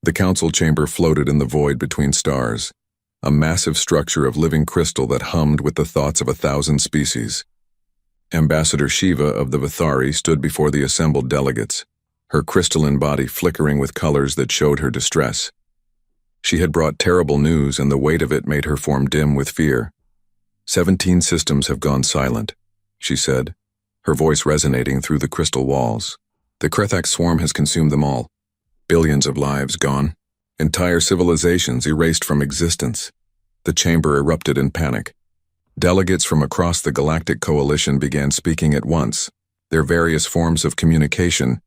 The council chamber floated in the void between stars, a massive structure of living crystal that hummed with the thoughts of 1,000 species. Ambassador Shiva of the Vithari stood before the assembled delegates, her crystalline body flickering with colors that showed her distress. She had brought terrible news, and the weight of it made her form dim with fear. 17 systems have gone silent, she said, her voice resonating through the crystal walls. The Krethax swarm has consumed them all. Billions of lives gone. Entire civilizations erased from existence. The chamber erupted in panic. Delegates from across the Galactic Coalition began speaking at once, their various forms of communication,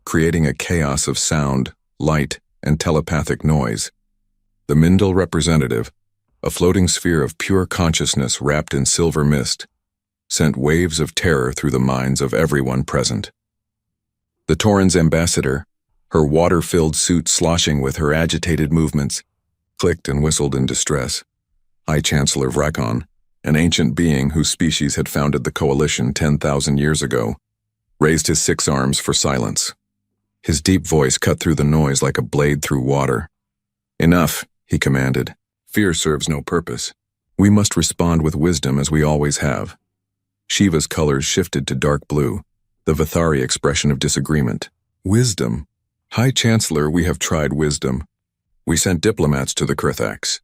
creating a chaos of sound, light, and telepathic noise. The Mindel representative, a floating sphere of pure consciousness wrapped in silver mist, sent waves of terror through the minds of everyone present. The Tauran's ambassador, her water-filled suit sloshing with her agitated movements, clicked and whistled in distress. High Chancellor Vrakon, an ancient being whose species had founded the Coalition 10,000 years ago, raised his 6 arms for silence. His deep voice cut through the noise like a blade through water. "Enough," he commanded. "Fear serves no purpose. We must respond with wisdom as we always have." Shiva's colors shifted to dark blue, the Vithari expression of disagreement. "Wisdom? High Chancellor, we have tried wisdom. We sent diplomats to the Krethax.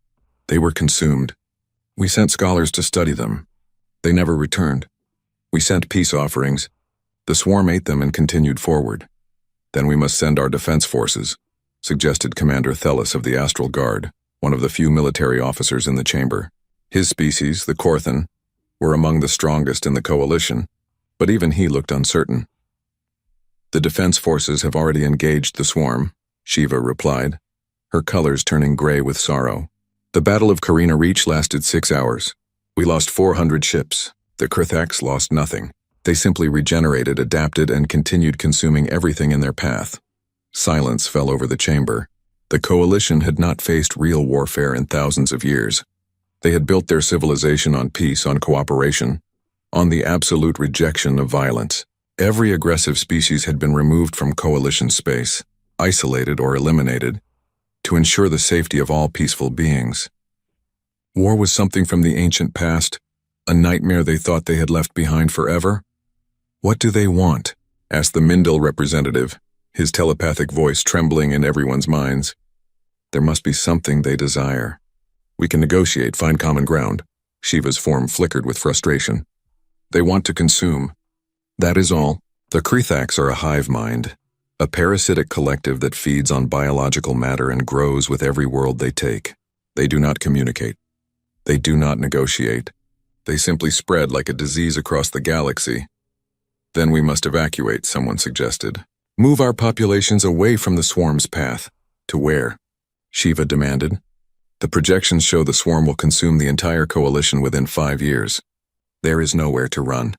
They were consumed. We sent scholars to study them. They never returned. We sent peace offerings. The swarm ate them and continued forward. Then we must send our defense forces," suggested Commander Thelis of the Astral Guard, one of the few military officers in the chamber. His species, the Korthan, were among the strongest in the coalition, but even he looked uncertain. "The defense forces have already engaged the swarm," Shiva replied, her colors turning gray with sorrow. "The Battle of Carina Reach lasted 6 hours. We lost 400 ships. The Krethax lost nothing. They simply regenerated, adapted, and continued consuming everything in their path." Silence fell over the chamber. The coalition had not faced real warfare in thousands of years. They had built their civilization on peace, on cooperation, on the absolute rejection of violence. Every aggressive species had been removed from coalition space, isolated or eliminated, to ensure the safety of all peaceful beings. War was something from the ancient past, a nightmare they thought they had left behind forever. "What do they want?" asked the Mindel representative, his telepathic voice trembling in everyone's minds. "There must be something they desire. We can negotiate, find common ground." Shiva's form flickered with frustration. "They want to consume. That is all. The Krethax are a hive mind, a parasitic collective that feeds on biological matter and grows with every world they take. They do not communicate. They do not negotiate. They simply spread like a disease across the galaxy." "Then we must evacuate," someone suggested. "Move our populations away from the swarm's path." "To where?" Shiva demanded. "The projections show the swarm will consume the entire coalition within 5 years. There is nowhere to run.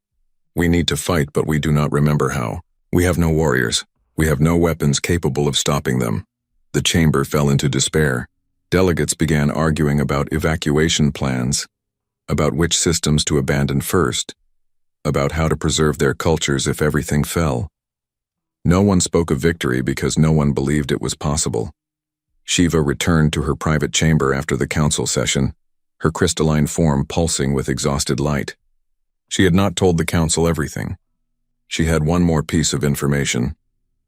We need to fight, but we do not remember how. We have no warriors. We have no weapons capable of stopping them." The chamber fell into despair. Delegates began arguing about evacuation plans, about which systems to abandon first, about how to preserve their cultures if everything fell. No one spoke of victory because no one believed it was possible. Shiva returned to her private chamber after the council session, her crystalline form pulsing with exhausted light. She had not told the council everything. She had one more piece of information,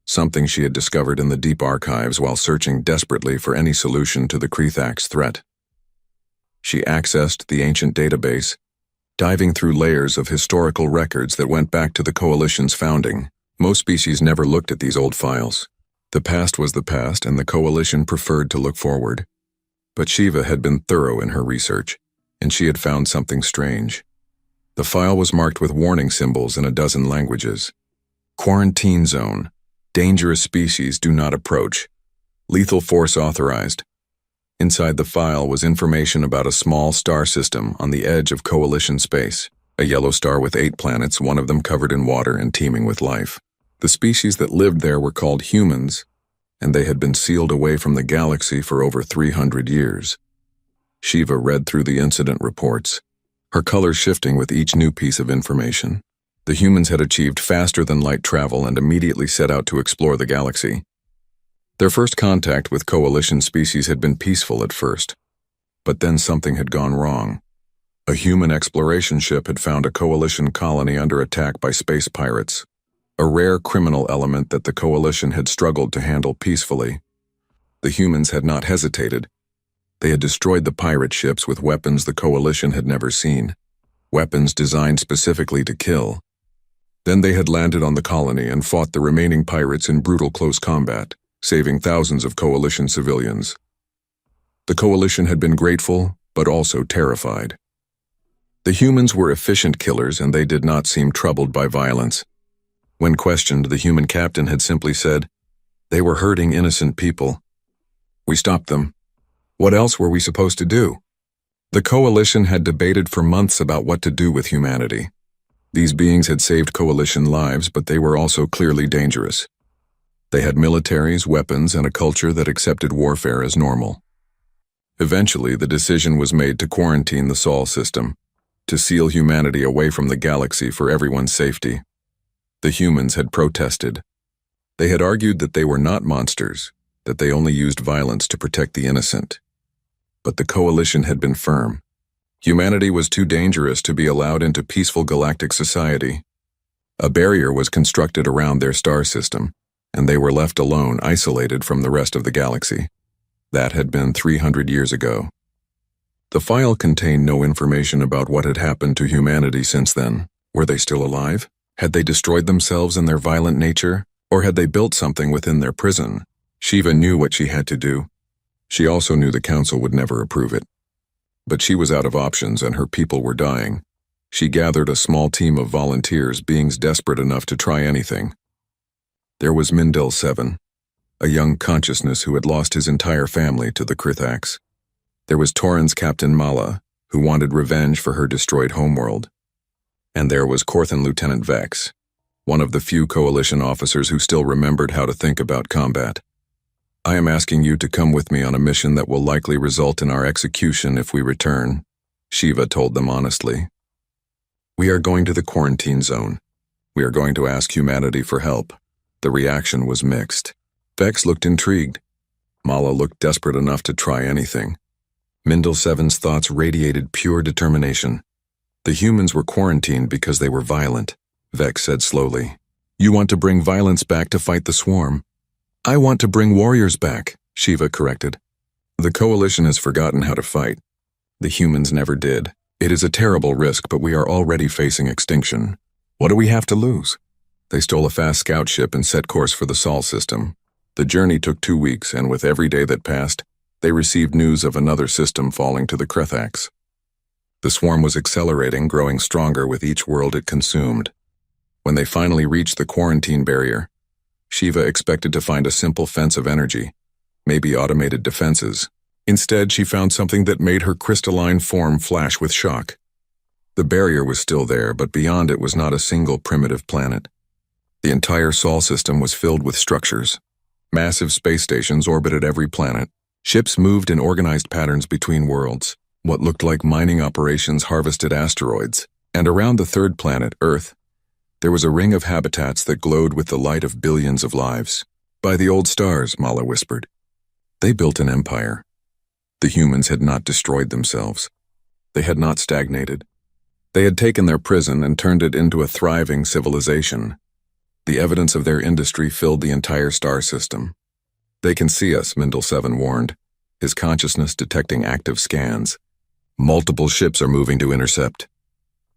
something she had discovered in the deep archives while searching desperately for any solution to the Krethax threat. She accessed the ancient database, diving through layers of historical records that went back to the Coalition's founding. Most species never looked at these old files. The past was the past, and the Coalition preferred to look forward. But Shiva had been thorough in her research, and she had found something strange. The file was marked with warning symbols in a dozen languages. Quarantine zone. Dangerous species do not approach. Lethal force authorized. Inside the file was information about a small star system on the edge of Coalition space, a yellow star with 8 planets, one of them covered in water and teeming with life. The species that lived there were called humans, and they had been sealed away from the galaxy for over 300 years. Shiva read through the incident reports, her color shifting with each new piece of information. The humans had achieved faster-than-light travel and immediately set out to explore the galaxy. Their first contact with coalition species had been peaceful at first, but then something had gone wrong. A human exploration ship had found a coalition colony under attack by space pirates, a rare criminal element that the coalition had struggled to handle peacefully. The humans had not hesitated. They had destroyed the pirate ships with weapons the coalition had never seen, weapons designed specifically to kill. Then they had landed on the colony and fought the remaining pirates in brutal close combat, saving thousands of coalition civilians. The coalition had been grateful, but also terrified. The humans were efficient killers and they did not seem troubled by violence. When questioned, the human captain had simply said, "They were hurting innocent people. We stopped them. What else were we supposed to do?" The coalition had debated for months about what to do with humanity. These beings had saved coalition lives, but they were also clearly dangerous. They had militaries, weapons, and a culture that accepted warfare as normal. Eventually, the decision was made to quarantine the Sol system, to seal humanity away from the galaxy for everyone's safety. The humans had protested. They had argued that they were not monsters, that they only used violence to protect the innocent. But the coalition had been firm. Humanity was too dangerous to be allowed into peaceful galactic society. A barrier was constructed around their star system, and they were left alone, isolated from the rest of the galaxy. That had been 300 years ago. The file contained no information about what had happened to humanity since then. Were they still alive? Had they destroyed themselves in their violent nature? Or had they built something within their prison? Shiva knew what she had to do. She also knew the council would never approve it. But she was out of options and her people were dying. She gathered a small team of volunteers, beings desperate enough to try anything. There was Mindel 7, a young consciousness who had lost his entire family to the Krithax. There was Torin's Captain Mala, who wanted revenge for her destroyed homeworld. And there was Korthan Lieutenant Vex, one of the few coalition officers who still remembered how to think about combat. "I am asking you to come with me on a mission that will likely result in our execution if we return," Shiva told them honestly. "We are going to the quarantine zone. We are going to ask humanity for help." The reaction was mixed. Vex looked intrigued. Mala looked desperate enough to try anything. Mindel 7's thoughts radiated pure determination. "The humans were quarantined because they were violent," Vex said slowly. "You want to bring violence back to fight the swarm?" "I want to bring warriors back," Shiva corrected. "The coalition has forgotten how to fight. The humans never did. It is a terrible risk, but we are already facing extinction. What do we have to lose?" They stole a fast scout ship and set course for the Sol system. The journey took 2 weeks, and with every day that passed, they received news of another system falling to the Krithax. The swarm was accelerating, growing stronger with each world it consumed. When they finally reached the quarantine barrier, Shiva expected to find a simple fence of energy, maybe automated defenses. Instead, she found something that made her crystalline form flash with shock. The barrier was still there, but beyond it was not a single primitive planet. The entire Sol system was filled with structures. Massive space stations orbited every planet. Ships moved in organized patterns between worlds. What looked like mining operations harvested asteroids. And around the third planet, Earth, there was a ring of habitats that glowed with the light of billions of lives. "By the old stars," Mala whispered. They built an empire. The humans had not destroyed themselves. They had not stagnated. They had taken their prison and turned it into a thriving civilization. The evidence of their industry filled the entire star system. "They can see us," Mindel 7 warned, his consciousness detecting active scans. "Multiple ships are moving to intercept."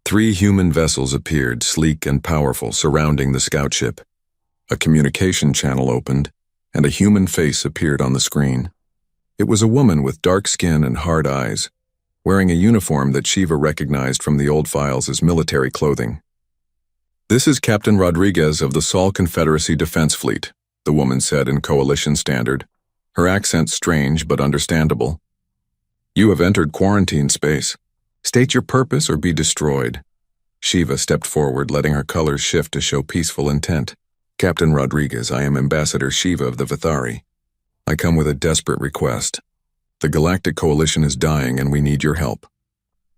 3 human vessels appeared, sleek and powerful, surrounding the scout ship. A communication channel opened, and a human face appeared on the screen. It was a woman with dark skin and hard eyes, wearing a uniform that Shiva recognized from the old files as military clothing. "This is Captain Rodriguez of the Sol Confederacy Defense Fleet," the woman said in Coalition Standard, her accent strange but understandable. "You have entered quarantine space. State your purpose or be destroyed." Shiva stepped forward, letting her colors shift to show peaceful intent. "Captain Rodriguez, I am Ambassador Shiva of the Vithari. I come with a desperate request. The Galactic Coalition is dying and we need your help."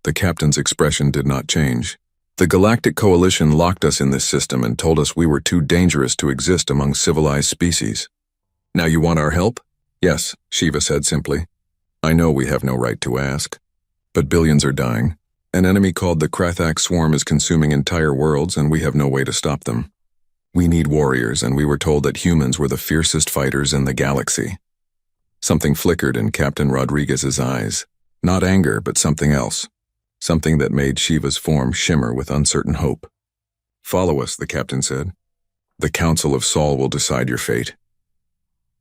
The captain's expression did not change. "The Galactic Coalition locked us in this system and told us we were too dangerous to exist among civilized species. Now you want our help? Yes, Shiva said simply. I know we have no right to ask. But billions are dying. An enemy called the Krathak swarm is consuming entire worlds, and we have no way to stop them. We need warriors, and we were told that humans were the fiercest fighters in the galaxy. Something flickered in Captain Rodriguez's eyes. Not anger, but something else. Something that made Shiva's form shimmer with uncertain hope. Follow us, the captain said. The Council of Sol will decide your fate.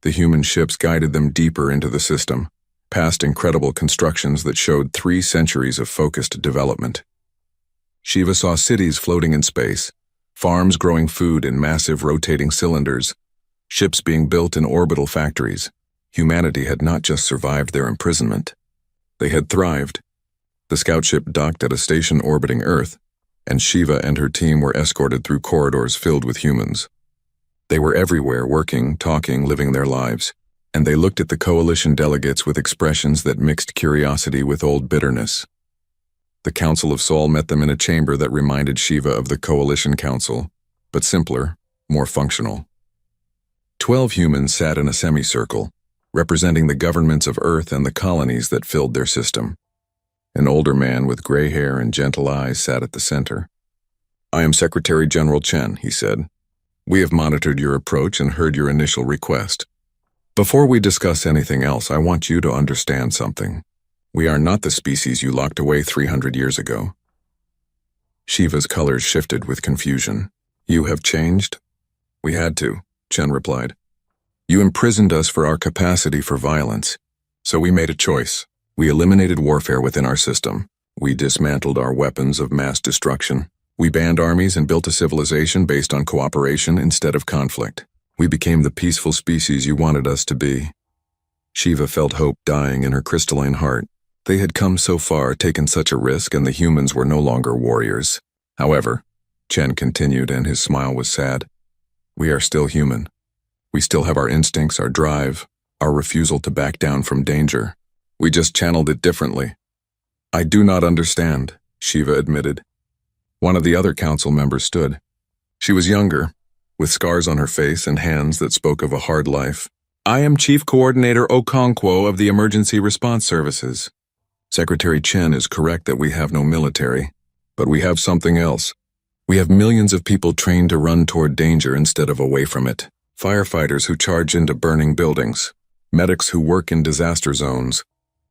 The human ships guided them deeper into the system, past incredible constructions that showed 3 centuries of focused development. Shiva saw cities floating in space, farms growing food in massive rotating cylinders, ships being built in orbital factories. Humanity had not just survived their imprisonment. They had thrived. The scout ship docked at a station orbiting Earth, and Shiva and her team were escorted through corridors filled with humans. They were everywhere, working, talking, living their lives, and they looked at the coalition delegates with expressions that mixed curiosity with old bitterness. The Council of Sol met them in a chamber that reminded Shiva of the Coalition Council, but simpler, more functional. 12 humans sat in a semicircle, representing the governments of Earth and the colonies that filled their system. An older man with gray hair and gentle eyes sat at the center. I am Secretary General Chen, he said. We have monitored your approach and heard your initial request. Before we discuss anything else, I want you to understand something. We are not the species you locked away 300 years ago. Shiva's colors shifted with confusion. You have changed? We had to, Chen replied. You imprisoned us for our capacity for violence. So we made a choice. We eliminated warfare within our system. We dismantled our weapons of mass destruction. We banned armies and built a civilization based on cooperation instead of conflict. We became the peaceful species you wanted us to be. Shiva felt hope dying in her crystalline heart. They had come so far, taken such a risk, and the humans were no longer warriors. However, Chen continued, and his smile was sad. We are still human. We still have our instincts, our drive, our refusal to back down from danger. We just channeled it differently. I do not understand, Shiva admitted. One of the other council members stood. She was younger, with scars on her face and hands that spoke of a hard life. I am Chief Coordinator Okonkwo of the Emergency Response Services. Secretary Chen is correct that we have no military, but we have something else. We have millions of people trained to run toward danger instead of away from it. Firefighters who charge into burning buildings, medics who work in disaster zones,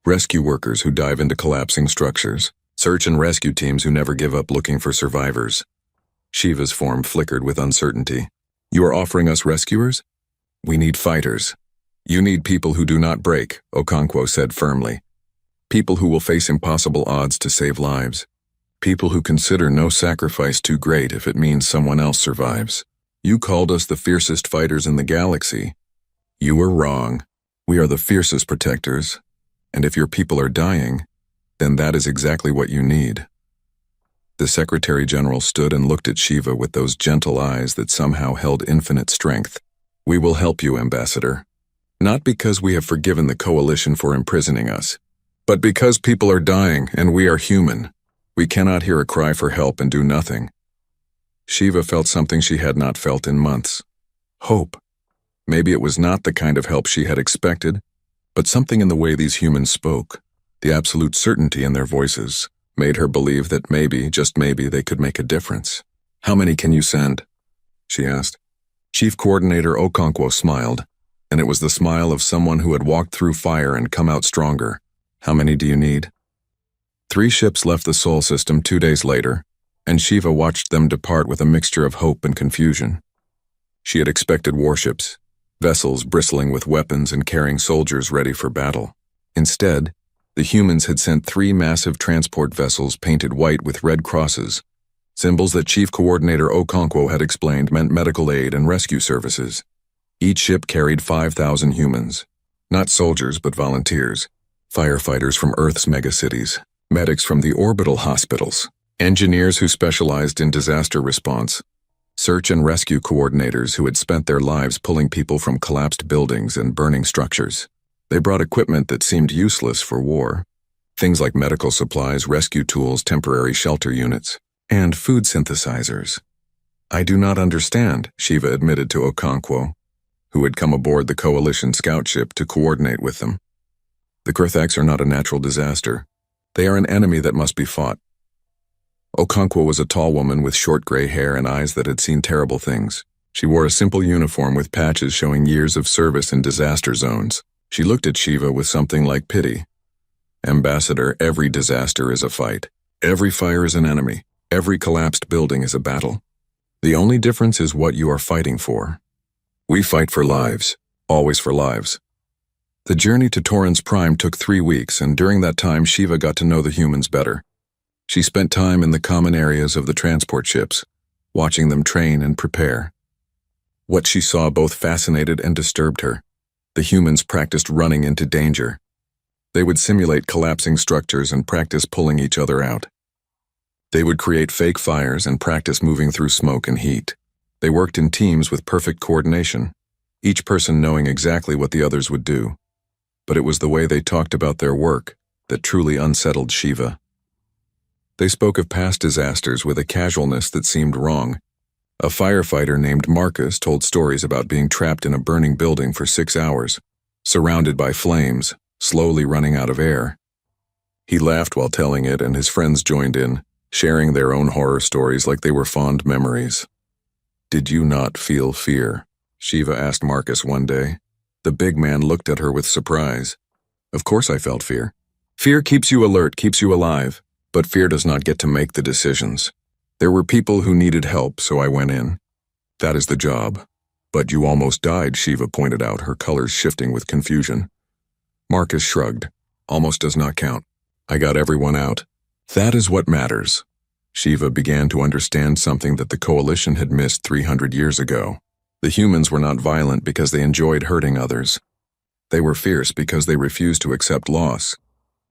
rescue workers who dive into collapsing structures, search and rescue teams who never give up looking for survivors. Shiva's form flickered with uncertainty. You are offering us rescuers? We need fighters. You need people who do not break, Okonkwo said firmly. People who will face impossible odds to save lives. People who consider no sacrifice too great if it means someone else survives. You called us the fiercest fighters in the galaxy. You were wrong. We are the fiercest protectors. And if your people are dying, then that is exactly what you need. The Secretary General stood and looked at Shiva with those gentle eyes that somehow held infinite strength. We will help you, Ambassador. Not because we have forgiven the Coalition for imprisoning us, but because people are dying and we are human. We cannot hear a cry for help and do nothing. Shiva felt something she had not felt in months. Hope. Maybe it was not the kind of help she had expected, but something in the way these humans spoke, the absolute certainty in their voices, made her believe that maybe, just maybe, they could make a difference. How many can you send? She asked. Chief Coordinator Okonkwo smiled, and it was the smile of someone who had walked through fire and come out stronger. How many do you need? 3 ships left the Sol system 2 days later, and Shiva watched them depart with a mixture of hope and confusion. She had expected warships, vessels bristling with weapons and carrying soldiers ready for battle. Instead, the humans had sent 3 massive transport vessels painted white with red crosses, symbols that Chief Coordinator Okonkwo had explained meant medical aid and rescue services. Each ship carried 5,000 humans, not soldiers but volunteers, firefighters from Earth's megacities, medics from the orbital hospitals, engineers who specialized in disaster response, search and rescue coordinators who had spent their lives pulling people from collapsed buildings and burning structures. They brought equipment that seemed useless for war, things like medical supplies, rescue tools, temporary shelter units, and food synthesizers. I do not understand, Shiva admitted to Okonkwo, who had come aboard the Coalition scout ship to coordinate with them. The Krithaks are not a natural disaster. They are an enemy that must be fought. Okonkwo was a tall woman with short gray hair and eyes that had seen terrible things. She wore a simple uniform with patches showing years of service in disaster zones. She looked at Shiva with something like pity. Ambassador, every disaster is a fight. Every fire is an enemy. Every collapsed building is a battle. The only difference is what you are fighting for. We fight for lives, always for lives. The journey to Torrens Prime took 3 weeks, and during that time Shiva got to know the humans better. She spent time in the common areas of the transport ships, watching them train and prepare. What she saw both fascinated and disturbed her. The humans practiced running into danger. They would simulate collapsing structures and practice pulling each other out. They would create fake fires and practice moving through smoke and heat. They worked in teams with perfect coordination, each person knowing exactly what the others would do. But it was the way they talked about their work that truly unsettled Shiva. They spoke of past disasters with a casualness that seemed wrong. A firefighter named Marcus told stories about being trapped in a burning building for 6 hours, surrounded by flames, slowly running out of air. He laughed while telling it, and his friends joined in, sharing their own horror stories like they were fond memories. "Did you not feel fear?" Shiva asked Marcus one day. The big man looked at her with surprise. "Of course I felt fear. Fear keeps you alert, keeps you alive, but fear does not get to make the decisions. There were people who needed help, so I went in. That is the job." "But you almost died," Shiva pointed out, her colors shifting with confusion. Marcus shrugged. "Almost does not count. I got everyone out. That is what matters." Shiva began to understand something that the Coalition had missed 300 years ago. The humans were not violent because they enjoyed hurting others. They were fierce because they refused to accept loss.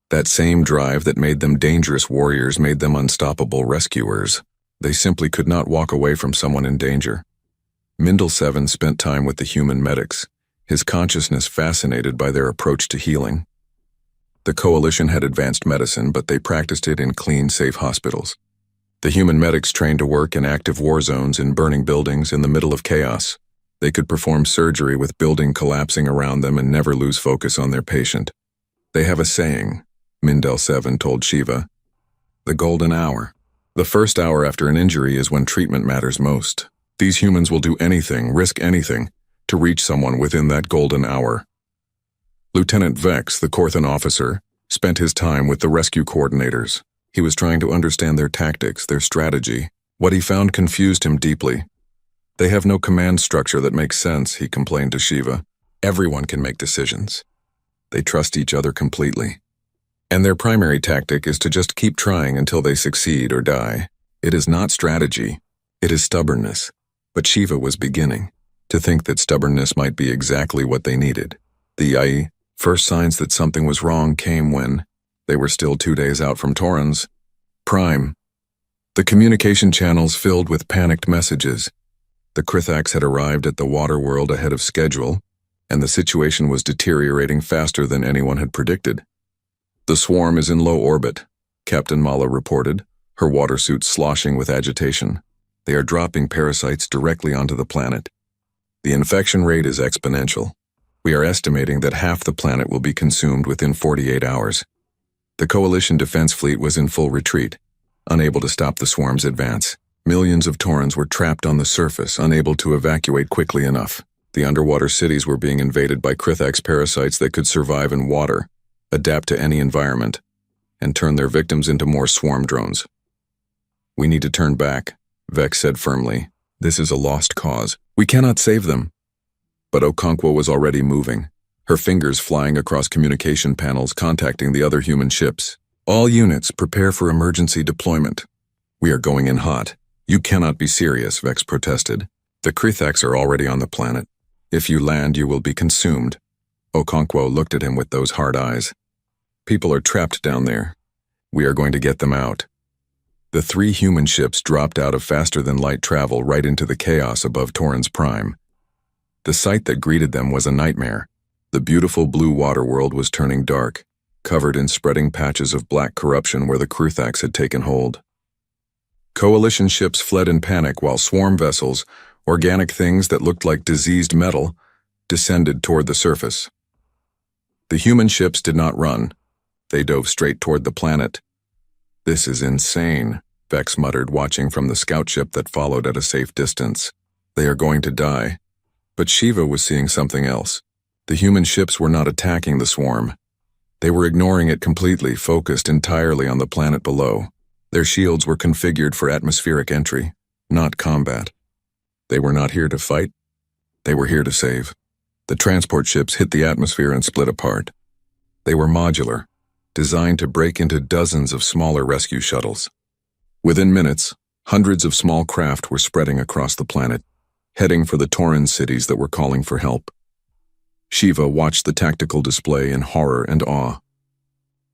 That same drive that made them dangerous warriors made them unstoppable rescuers. They simply could not walk away from someone in danger. Mindel 7 spent time with the human medics, his consciousness fascinated by their approach to healing. The Coalition had advanced medicine, but they practiced it in clean, safe hospitals. The human medics trained to work in active war zones in burning buildings in the middle of chaos. They could perform surgery with building collapsing around them and never lose focus on their patient. "They have a saying," Mindel 7 told Shiva. "The golden hour. The first hour after an injury is when treatment matters most. These humans will do anything, risk anything, to reach someone within that golden hour." Lieutenant Vex, the Korthan officer, spent his time with the rescue coordinators. He was trying to understand their tactics, their strategy. What he found confused him deeply. "They have no command structure that makes sense," he complained to Shiva. "Everyone can make decisions. They trust each other completely. And their primary tactic is to just keep trying until they succeed or die. It is not strategy. It is stubbornness." But Shiva was beginning to think that stubbornness might be exactly what they needed. The first signs that something was wrong came when they were still 2 days out from Torrens Prime. The communication channels filled with panicked messages. The Krithaks had arrived at the water world ahead of schedule, and the situation was deteriorating faster than anyone had predicted. "The swarm is in low orbit," Captain Mala reported, her water suit sloshing with agitation. "They are dropping parasites directly onto the planet. The infection rate is exponential. We are estimating that half the planet will be consumed within 48 hours. The Coalition defense fleet was in full retreat, unable to stop the swarm's advance. Millions of Torrens were trapped on the surface, unable to evacuate quickly enough. The underwater cities were being invaded by Krithaks parasites that could survive in water, adapt to any environment, and turn their victims into more swarm drones. "We need to turn back," Vex said firmly. "This is a lost cause. We cannot save them." But Okonkwo was already moving, her fingers flying across communication panels contacting the other human ships. "All units, prepare for emergency deployment. We are going in hot." "You cannot be serious," Vex protested. "The Krithaks are already on the planet. If you land, you will be consumed." Okonkwo looked at him with those hard eyes. "People are trapped down there. We are going to get them out." The 3 human ships dropped out of faster-than-light travel right into the chaos above Torrens Prime. The sight that greeted them was a nightmare. The beautiful blue water world was turning dark, covered in spreading patches of black corruption where the Krithaks had taken hold. Coalition ships fled in panic while swarm vessels, organic things that looked like diseased metal, descended toward the surface. The human ships did not run. They dove straight toward the planet. "This is insane," Vex muttered, watching from the scout ship that followed at a safe distance. "They are going to die." But Shiva was seeing something else. The human ships were not attacking the swarm. They were ignoring it completely, focused entirely on the planet below. Their shields were configured for atmospheric entry, not combat. They were not here to fight. They were here to save. The transport ships hit the atmosphere and split apart. They were modular, designed to break into dozens of smaller rescue shuttles. Within minutes, hundreds of small craft were spreading across the planet, heading for the Tauran cities that were calling for help. Shiva watched the tactical display in horror and awe.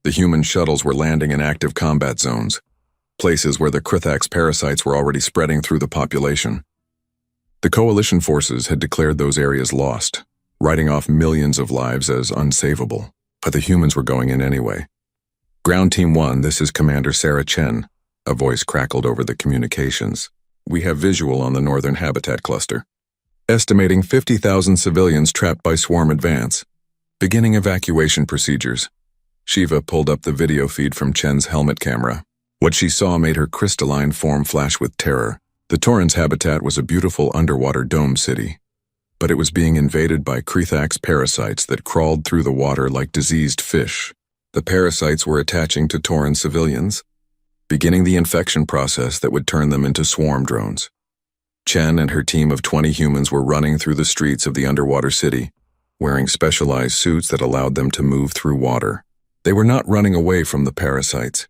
The human shuttles were landing in active combat zones, places where the Krithax parasites were already spreading through the population. The coalition forces had declared those areas lost, writing off millions of lives as unsavable, but the humans were going in anyway. "Ground Team 1, this is Commander Sarah Chen," a voice crackled over the communications. "We have visual on the northern habitat cluster. Estimating 50,000 civilians trapped by swarm advance. Beginning evacuation procedures." Shiva pulled up the video feed from Chen's helmet camera. What she saw made her crystalline form flash with terror. The Tauran's habitat was a beautiful underwater dome city, but it was being invaded by Krithax parasites that crawled through the water like diseased fish. The parasites were attaching to Tauran civilians, beginning the infection process that would turn them into swarm drones. Chen and her team of 20 humans were running through the streets of the underwater city, wearing specialized suits that allowed them to move through water. They were not running away from the parasites.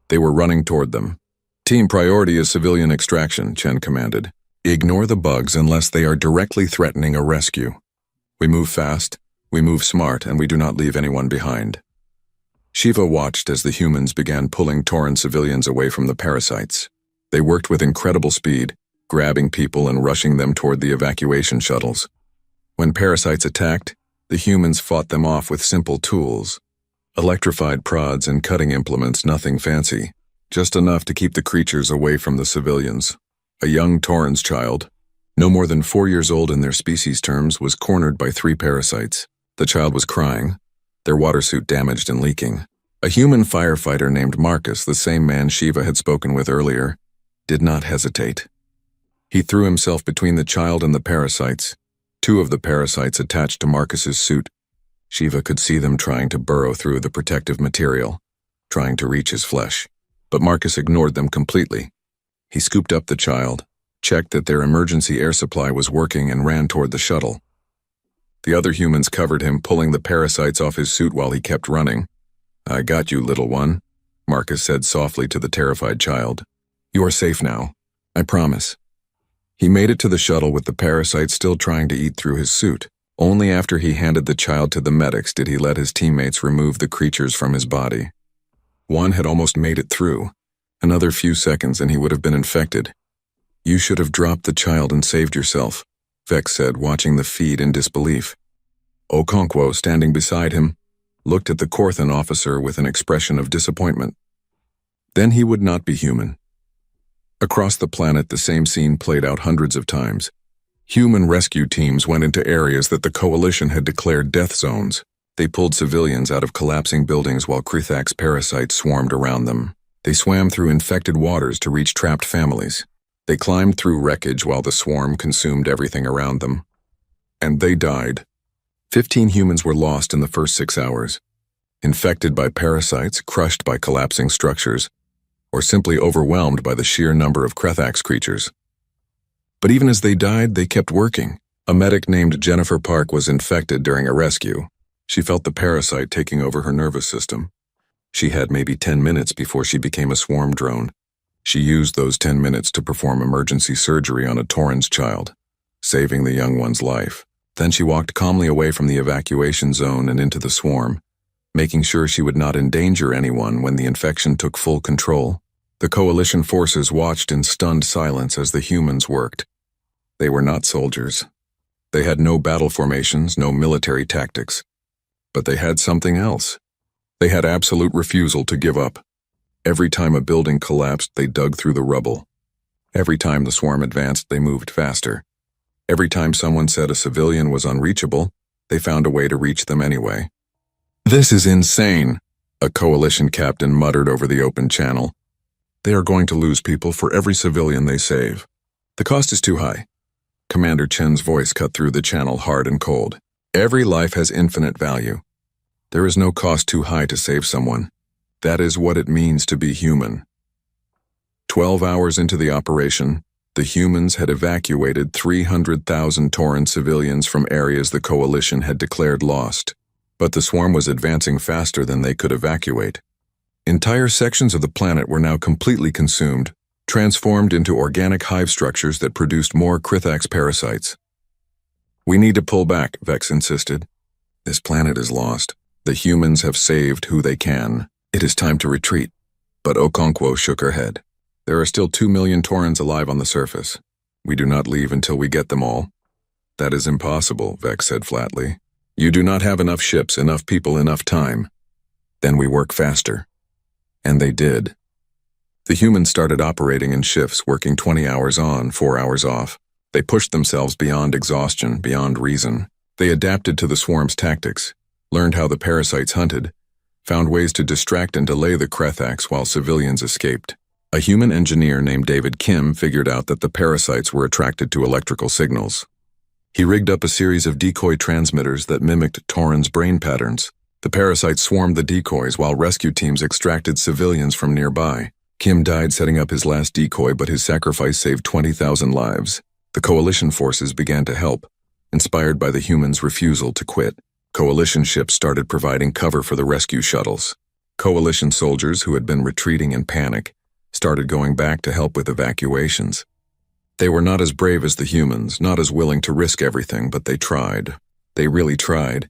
They were running toward them. "Team priority is civilian extraction," Chen commanded. "Ignore the bugs unless they are directly threatening a rescue. We move fast, we move smart, and we do not leave anyone behind." Shiva watched as the humans began pulling Tauran civilians away from the parasites. They worked with incredible speed, grabbing people and rushing them toward the evacuation shuttles. When parasites attacked, the humans fought them off with simple tools. Electrified prods and cutting implements, nothing fancy, just enough to keep the creatures away from the civilians. A young Tauran's child, no more than 4 years old in their species terms, was cornered by 3 parasites. The child was crying, their water suit damaged and leaking. A human firefighter named Marcus, the same man Shiva had spoken with earlier, did not hesitate. He threw himself between the child and the parasites. 2 of the parasites attached to Marcus's suit. Shiva could see them trying to burrow through the protective material, trying to reach his flesh. But Marcus ignored them completely. He scooped up the child, checked that their emergency air supply was working, and ran toward the shuttle. The other humans covered him, pulling the parasites off his suit while he kept running. "I got you, little one," Marcus said softly to the terrified child. "You are safe now. I promise." He made it to the shuttle with the parasites still trying to eat through his suit. Only after he handed the child to the medics did he let his teammates remove the creatures from his body. One had almost made it through. Another few seconds and he would have been infected. "You should have dropped the child and saved yourself," Vex said, watching the feed in disbelief. Okonkwo, standing beside him, looked at the Korthan officer with an expression of disappointment. Then he would not be human. Across the planet, the same scene played out hundreds of times. Human rescue teams went into areas that the Coalition had declared death zones. They pulled civilians out of collapsing buildings while Krithax parasites swarmed around them. They swam through infected waters to reach trapped families. They climbed through wreckage while the swarm consumed everything around them. And they died. 15 humans were lost in the first 6 hours. Infected by parasites, crushed by collapsing structures, or simply overwhelmed by the sheer number of Krithax creatures. But even as they died, they kept working. A medic named Jennifer Park was infected during a rescue. She felt the parasite taking over her nervous system. She had maybe 10 minutes before she became a swarm drone. She used those 10 minutes to perform emergency surgery on a Tauran's child, saving the young one's life. Then she walked calmly away from the evacuation zone and into the swarm, making sure she would not endanger anyone when the infection took full control. The Coalition forces watched in stunned silence as the humans worked. They were not soldiers. They had no battle formations, no military tactics. But they had something else. They had absolute refusal to give up. Every time a building collapsed, they dug through the rubble. Every time the swarm advanced, they moved faster. Every time someone said a civilian was unreachable, they found a way to reach them anyway. "This is insane," a coalition captain muttered over the open channel. "They are going to lose people for every civilian they save. The cost is too high." Commander Chen's voice cut through the channel hard and cold. "Every life has infinite value. There is no cost too high to save someone. That is what it means to be human." 12 hours into the operation, the humans had evacuated 300,000 Tauran civilians from areas the coalition had declared lost. But the swarm was advancing faster than they could evacuate. Entire sections of the planet were now completely consumed, transformed into organic hive structures that produced more Krithax parasites. "We need to pull back," Vex insisted. "This planet is lost. The humans have saved who they can. It is time to retreat." But Okonkwo shook her head. "There are still 2 million Taurans alive on the surface. We do not leave until we get them all." "That is impossible," Vex said flatly. "You do not have enough ships, enough people, enough time." "Then we work faster." And they did. The humans started operating in shifts, working 20 hours on, 4 hours off. They pushed themselves beyond exhaustion, beyond reason. They adapted to the swarm's tactics, learned how the parasites hunted, found ways to distract and delay the Krethax while civilians escaped. A human engineer named David Kim figured out that the parasites were attracted to electrical signals. He rigged up a series of decoy transmitters that mimicked Tauran's brain patterns. The parasites swarmed the decoys while rescue teams extracted civilians from nearby. Kim died setting up his last decoy, but his sacrifice saved 20,000 lives. The coalition forces began to help, inspired by the humans' refusal to quit. Coalition ships started providing cover for the rescue shuttles. Coalition soldiers who had been retreating in panic started going back to help with evacuations. They were not as brave as the humans, not as willing to risk everything, but they tried. They really tried.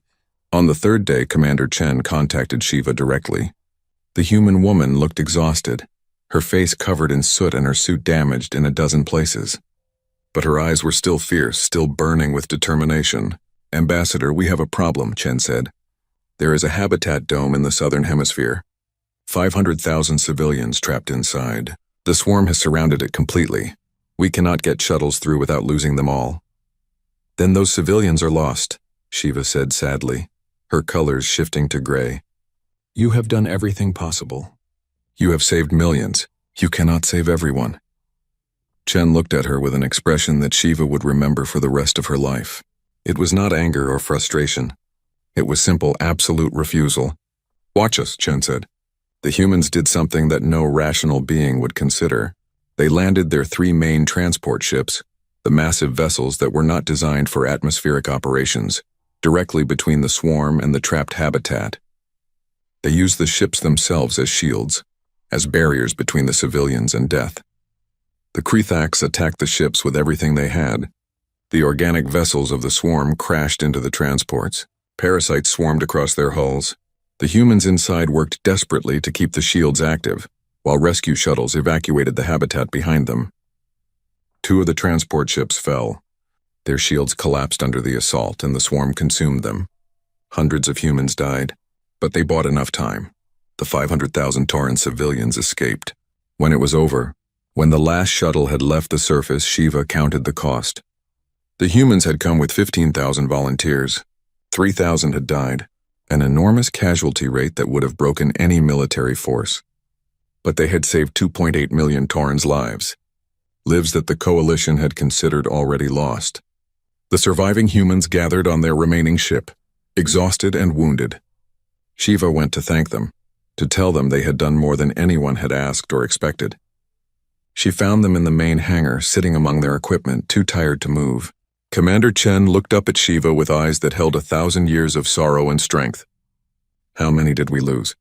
On the third day, Commander Chen contacted Shiva directly. The human woman looked exhausted, her face covered in soot and her suit damaged in a dozen places. But her eyes were still fierce, still burning with determination. "Ambassador, we have a problem," Chen said. "There is a habitat dome in the southern hemisphere. 500,000 civilians trapped inside. The swarm has surrounded it completely. We cannot get shuttles through without losing them all." "Then those civilians are lost," Shiva said sadly, her colors shifting to gray. "You have done everything possible. You have saved millions. You cannot save everyone." Chen looked at her with an expression that Shiva would remember for the rest of her life. It was not anger or frustration. It was simple, absolute refusal. "Watch us," Chen said. The humans did something that no rational being would consider. They landed their 3 main transport ships, the massive vessels that were not designed for atmospheric operations, directly between the swarm and the trapped habitat. They used the ships themselves as shields, as barriers between the civilians and death. The Krethax attacked the ships with everything they had. The organic vessels of the swarm crashed into the transports. Parasites swarmed across their hulls. The humans inside worked desperately to keep the shields active, while rescue shuttles evacuated the habitat behind them. 2 of the transport ships fell. Their shields collapsed under the assault, and the swarm consumed them. Hundreds of humans died, but they bought enough time. The 500,000 Tauran civilians escaped. When it was over, when the last shuttle had left the surface, Shiva counted the cost. The humans had come with 15,000 volunteers. 3,000 had died, an enormous casualty rate that would have broken any military force. But they had saved 2.8 million Taurans' lives, lives that the coalition had considered already lost. The surviving humans gathered on their remaining ship, exhausted and wounded. Shiva went to thank them, to tell them they had done more than anyone had asked or expected. She found them in the main hangar, sitting among their equipment, too tired to move. Commander Chen looked up at Shiva with eyes that held 1,000 years of sorrow and strength. "How many did we lose?"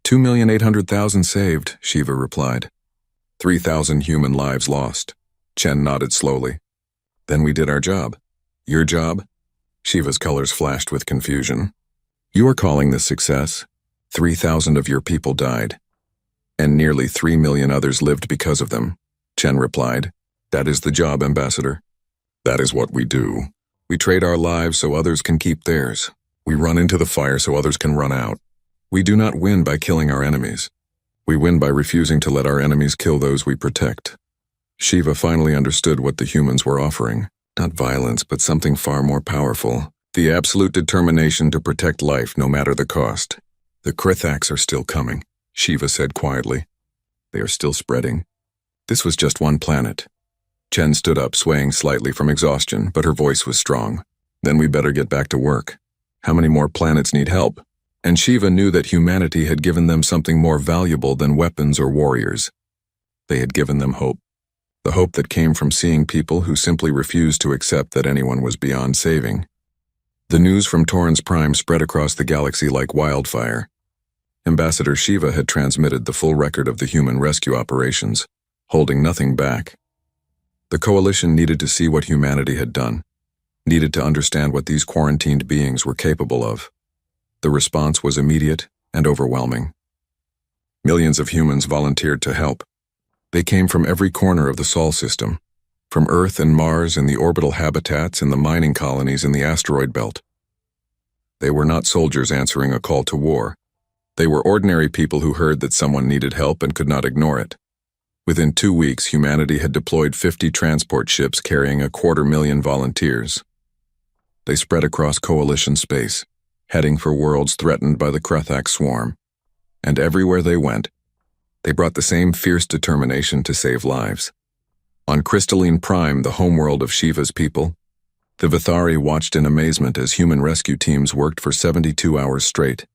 2,800,000 saved, Shiva replied. 3,000 human lives lost. Chen nodded slowly. "Then we did our job." "Your job?" Shiva's colors flashed with confusion. "You are calling this success? 3,000 of your people died, and nearly 3 million others lived because of them," Chen replied. "That is the job, Ambassador. That is what we do. We trade our lives so others can keep theirs. We run into the fire so others can run out. We do not win by killing our enemies. We win by refusing to let our enemies kill those we protect." Shiva finally understood what the humans were offering. Not violence, but something far more powerful. The absolute determination to protect life no matter the cost. The Krithaks are still coming, Shiva said quietly. They are still spreading. This was just one planet. Chen stood up, swaying slightly from exhaustion, but her voice was strong. Then we better get back to work. How many more planets need help? And Shiva knew that humanity had given them something more valuable than weapons or warriors. They had given them hope. The hope that came from seeing people who simply refused to accept that anyone was beyond saving. The news from Torrens Prime spread across the galaxy like wildfire. Ambassador Shiva had transmitted the full record of the human rescue operations, holding nothing back. The coalition needed to see what humanity had done, needed to understand what these quarantined beings were capable of. The response was immediate and overwhelming. Millions of humans volunteered to help. They came from every corner of the Sol system, from Earth and Mars and the orbital habitats and the mining colonies in the asteroid belt. They were not soldiers answering a call to war. They were ordinary people who heard that someone needed help and could not ignore it. Within 2 weeks, humanity had deployed 50 transport ships carrying 250,000 volunteers. They spread across coalition space, heading for worlds threatened by the Krithak swarm. And everywhere they went, they brought the same fierce determination to save lives. On Crystalline Prime, the homeworld of Shiva's people, the Vithari watched in amazement as human rescue teams worked for 72 hours straight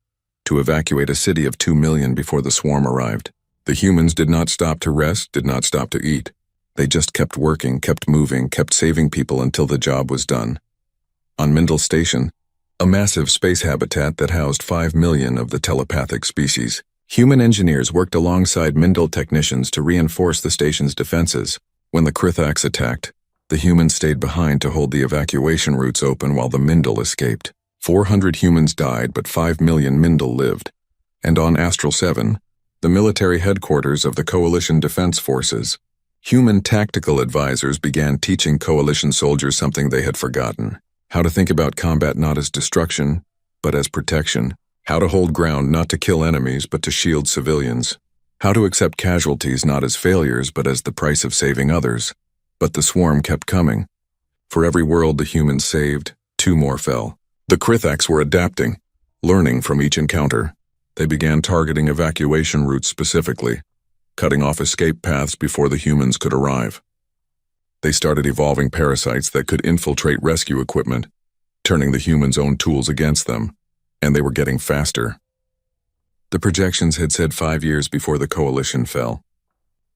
to evacuate a city of 2 million before the swarm arrived. The humans did not stop to rest, did not stop to eat. They just kept working, kept moving, kept saving people until the job was done. On Mindel Station, a massive space habitat that housed 5 million of the telepathic species, human engineers worked alongside Mindel technicians to reinforce the station's defenses. When the Krithaks attacked, the humans stayed behind to hold the evacuation routes open while the Mindel escaped. 400 humans died, but 5 million Mindel lived. And on Astral 7, the military headquarters of the Coalition Defense Forces, human tactical advisors began teaching Coalition soldiers something they had forgotten. How to think about combat not as destruction, but as protection. How to hold ground not to kill enemies, but to shield civilians. How to accept casualties not as failures, but as the price of saving others. But the swarm kept coming. For every world the humans saved, 2 more fell. The Krithaks were adapting, learning from each encounter. They began targeting evacuation routes specifically, cutting off escape paths before the humans could arrive. They started evolving parasites that could infiltrate rescue equipment, turning the humans' own tools against them, and they were getting faster. The projections had said 5 years before the coalition fell.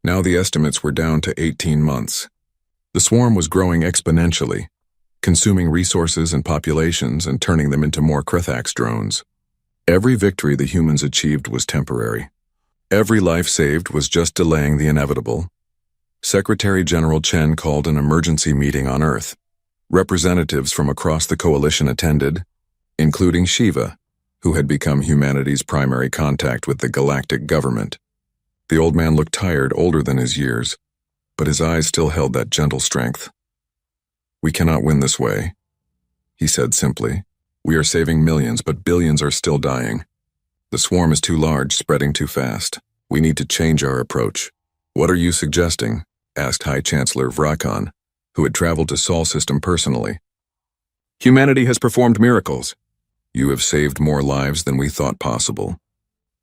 Now the estimates were down to 18 months. The swarm was growing exponentially, consuming resources and populations and turning them into more Krithaks drones. Every victory the humans achieved was temporary. Every life saved was just delaying the inevitable. Secretary General Chen called an emergency meeting on Earth. Representatives from across the coalition attended, including Shiva, who had become humanity's primary contact with the galactic government. The old man looked tired, older than his years, but his eyes still held that gentle strength. "We cannot win this way," he said simply. "We are saving millions, but billions are still dying. The swarm is too large, spreading too fast. We need to change our approach." "What are you suggesting?" asked High Chancellor Vrakon, who had traveled to Sol System personally. "Humanity has performed miracles. You have saved more lives than we thought possible.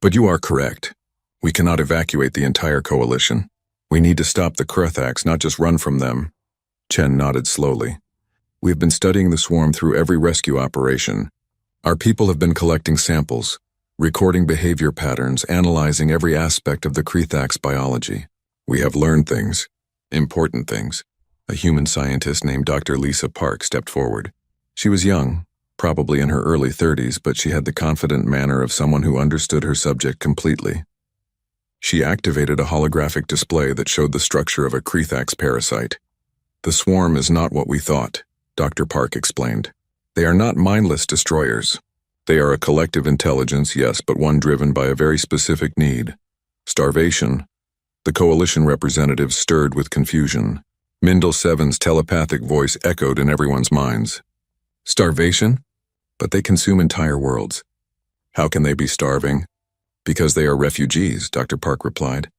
But you are correct. We cannot evacuate the entire coalition. We need to stop the Krithaks, not just run from them." Chen nodded slowly. "We have been studying the swarm through every rescue operation. Our people have been collecting samples, recording behavior patterns, analyzing every aspect of the Krithaks' biology. We have learned things, important things." A human scientist named Dr. Lisa Park stepped forward. She was young, probably in her early 30s, but she had the confident manner of someone who understood her subject completely. She activated a holographic display that showed the structure of a Krithaks parasite. "The swarm is not what we thought," Dr. Park explained. "They are not mindless destroyers. They are a collective intelligence, yes, but one driven by a very specific need: starvation." The coalition representatives stirred with confusion. Mindel 7's telepathic voice echoed in everyone's minds. "Starvation? But they consume entire worlds. How can they be starving?" "Because they are refugees," Dr. Park replied.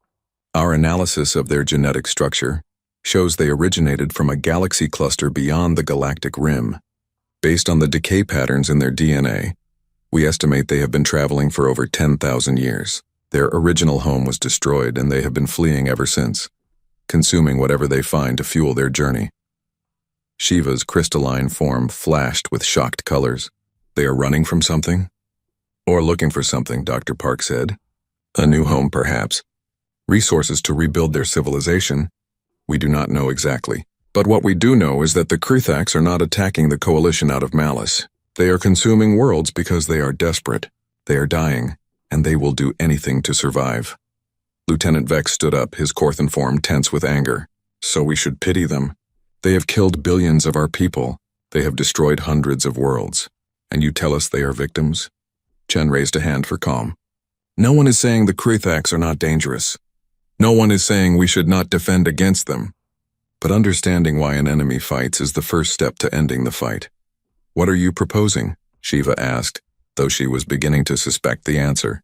"Our analysis of their genetic structure, shows they originated from a galaxy cluster beyond the galactic rim. Based on the decay patterns in their DNA, we estimate they have been traveling for over 10,000 years. Their original home was destroyed, and they have been fleeing ever since, consuming whatever they find to fuel their journey. Shiva's crystalline form flashed with shocked colors. They are running from something? Or looking for something, Dr. Park said. A new home, perhaps. Resources to rebuild their civilization? We do not know exactly. But what we do know is that the Krithaks are not attacking the Coalition out of malice. They are consuming worlds because they are desperate. They are dying, and they will do anything to survive. Lieutenant Vex stood up, his Korthan form tense with anger. So we should pity them. They have killed billions of our people. They have destroyed hundreds of worlds. And you tell us they are victims? Chen raised a hand for calm. No one is saying the Krithaks are not dangerous. No one is saying we should not defend against them. But understanding why an enemy fights is the first step to ending the fight. What are you proposing? Shiva asked, though she was beginning to suspect the answer.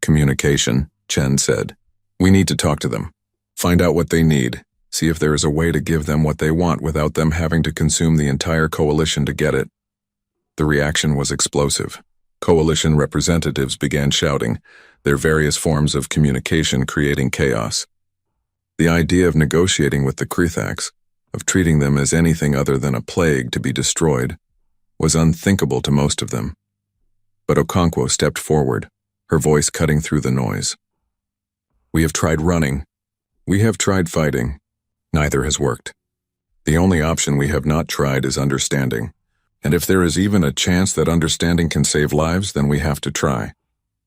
Communication, Chen said. We need to talk to them. Find out what they need. See if there is a way to give them what they want without them having to consume the entire coalition to get it. The reaction was explosive. Coalition representatives began shouting, their various forms of communication creating chaos. The idea of negotiating with the Krithaks, of treating them as anything other than a plague to be destroyed, was unthinkable to most of them. But Okonkwo stepped forward, her voice cutting through the noise. We have tried running. We have tried fighting. Neither has worked. The only option we have not tried is understanding. And if there is even a chance that understanding can save lives, then we have to try.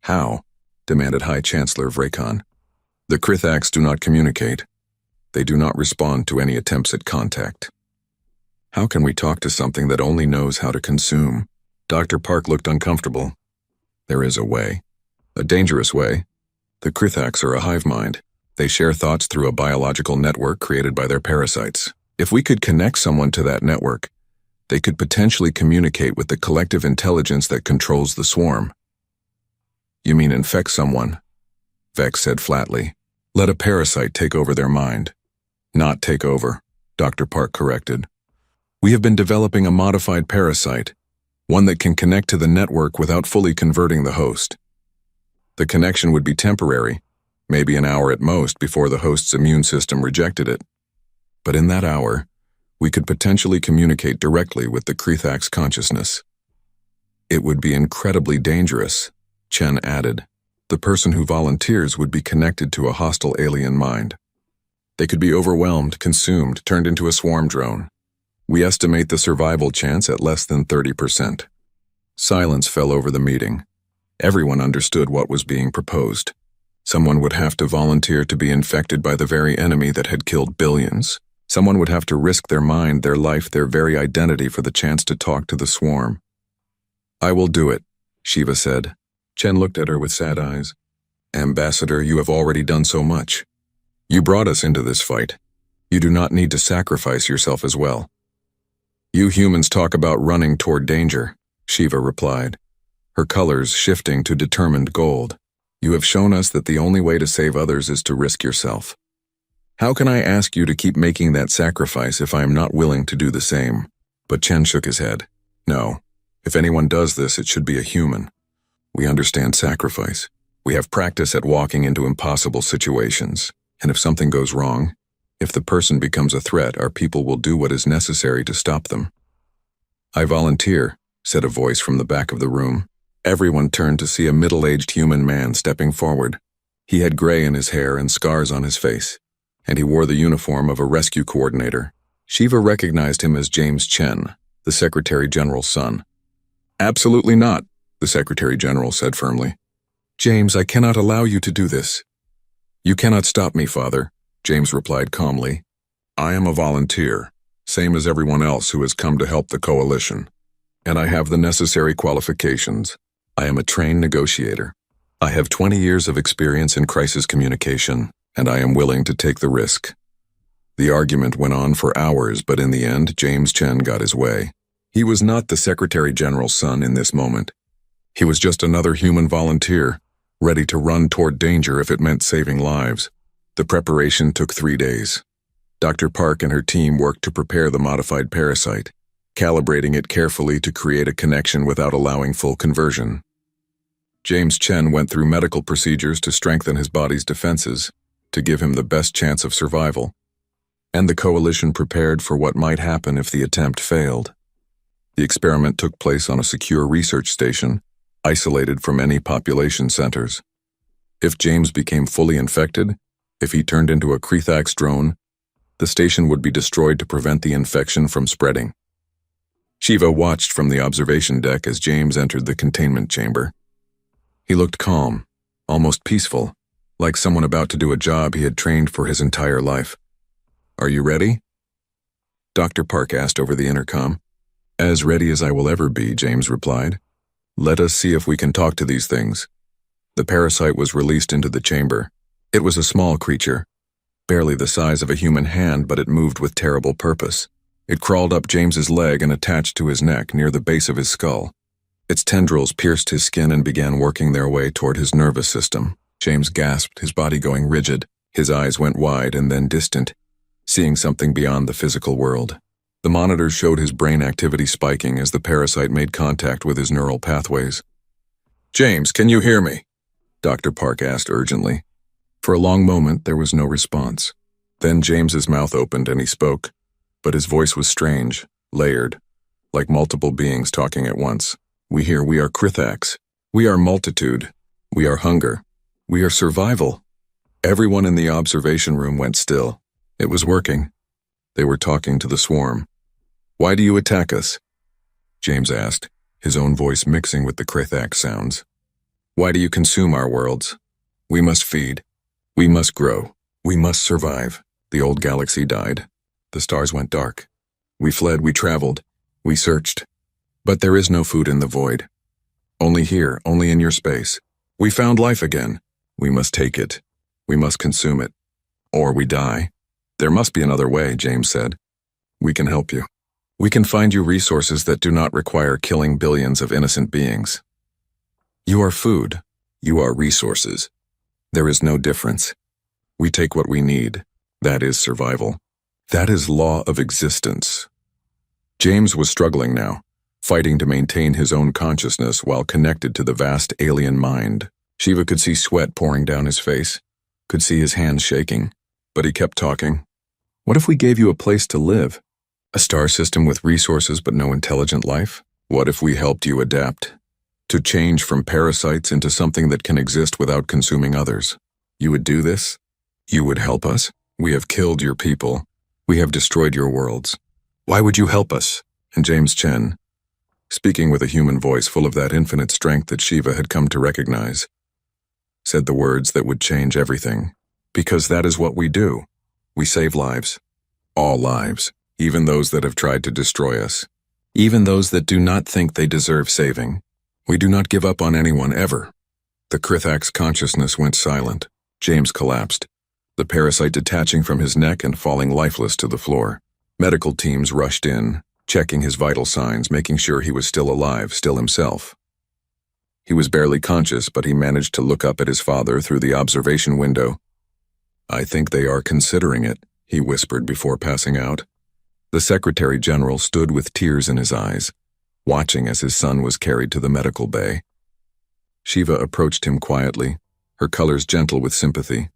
How? Demanded High Chancellor Vrakon. The Krithaks do not communicate. They do not respond to any attempts at contact. How can we talk to something that only knows how to consume? Dr. Park looked uncomfortable. There is a way. A dangerous way. The Krithaks are a hive mind. They share thoughts through a biological network created by their parasites. If we could connect someone to that network, they could potentially communicate with the collective intelligence that controls the swarm. You mean infect someone? Vex said flatly. Let a parasite take over their mind. Not take over, Dr. Park corrected. We have been developing a modified parasite, one that can connect to the network without fully converting the host. The connection would be temporary, maybe an hour at most before the host's immune system rejected it. But in that hour, we could potentially communicate directly with the Krithak's consciousness. It would be incredibly dangerous, Chen added. The person who volunteers would be connected to a hostile alien mind. They could be overwhelmed, consumed, turned into a swarm drone. We estimate the survival chance at less than 30%. Silence fell over the meeting. Everyone understood what was being proposed. Someone would have to volunteer to be infected by the very enemy that had killed billions. Someone would have to risk their mind, their life, their very identity for the chance to talk to the swarm. I will do it, Shiva said. Chen looked at her with sad eyes. Ambassador, you have already done so much. You brought us into this fight. You do not need to sacrifice yourself as well. You humans talk about running toward danger, Shiva replied, her colors shifting to determined gold. You have shown us that the only way to save others is to risk yourself. How can I ask you to keep making that sacrifice if I am not willing to do the same? But Chen shook his head. No. If anyone does this, it should be a human. We understand sacrifice. We have practice at walking into impossible situations. And if something goes wrong, if the person becomes a threat, our people will do what is necessary to stop them. I volunteer, said a voice from the back of the room. Everyone turned to see a middle-aged human man stepping forward. He had gray in his hair and scars on his face, and he wore the uniform of a rescue coordinator. Shiva recognized him as James Chen, the Secretary General's son. Absolutely not, the Secretary General said firmly. James, I cannot allow you to do this. You cannot stop me, Father, James replied calmly. I am a volunteer, same as everyone else who has come to help the coalition. And I have the necessary qualifications. I am a trained negotiator. I have 20 years of experience in crisis communication, and I am willing to take the risk. The argument went on for hours, but in the end, James Chen got his way. He was not the Secretary General's son in this moment. He was just another human volunteer, ready to run toward danger if it meant saving lives. The preparation took 3 days. Dr. Park and her team worked to prepare the modified parasite, calibrating it carefully to create a connection without allowing full conversion. James Chen went through medical procedures to strengthen his body's defenses, to give him the best chance of survival. And the coalition prepared for what might happen if the attempt failed. The experiment took place on a secure research station, isolated from any population centers. If James became fully infected, if he turned into a Krethax drone, the station would be destroyed to prevent the infection from spreading. Shiva watched from the observation deck as James entered the containment chamber. He looked calm, almost peaceful, like someone about to do a job he had trained for his entire life. "Are you ready?" Dr. Park asked over the intercom. "As ready as I will ever be," James replied. "Let us see if we can talk to these things." The parasite was released into the chamber. It was a small creature, barely the size of a human hand, but it moved with terrible purpose. It crawled up James's leg and attached to his neck near the base of his skull. Its tendrils pierced his skin and began working their way toward his nervous system. James gasped, his body going rigid. His eyes went wide and then distant, seeing something beyond the physical world. The monitors showed his brain activity spiking as the parasite made contact with his neural pathways. "James, can you hear me?" Dr. Park asked urgently. For a long moment, there was no response. Then James's mouth opened and he spoke, but his voice was strange, layered, like multiple beings talking at once. "We are Krethax. We are multitude. We are hunger. We are survival." Everyone in the observation room went still. It was working. They were talking to the swarm. "Why do you attack us?" James asked, his own voice mixing with the Krethax sounds. "Why do you consume our worlds? We must feed. We must grow. We must survive." The old galaxy died. The stars went dark. We fled, we traveled, we searched. But there is no food in the void. Only here, only in your space. We found life again. We must take it. We must consume it. Or we die. "There must be another way," James said. "We can help you. We can find you resources that do not require killing billions of innocent beings. You are food. You are resources. There is no difference. We take what we need. That is survival. That is law of existence." James was struggling now, fighting to maintain his own consciousness while connected to the vast alien mind. Shiva could see sweat pouring down his face, could see his hands shaking, but he kept talking. "What if we gave you a place to live? A star system with resources but no intelligent life? What if we helped you adapt? To change from parasites into something that can exist without consuming others? You would do this? You would help us? We have killed your people. We have destroyed your worlds. Why would you help us?" And James Chen, speaking with a human voice full of that infinite strength that Shiva had come to recognize, said the words that would change everything. "Because that is what we do. We save lives. All lives, even those that have tried to destroy us. Even those that do not think they deserve saving. We do not give up on anyone ever." The Krethax consciousness went silent. James collapsed, the parasite detaching from his neck and falling lifeless to the floor. Medical teams rushed in, checking his vital signs, making sure he was still alive, still himself. He was barely conscious, but he managed to look up at his father through the observation window. "I think they are considering it," he whispered before passing out. The Secretary General stood with tears in his eyes, watching as his son was carried to the medical bay. Shiva approached him quietly, her colors gentle with sympathy.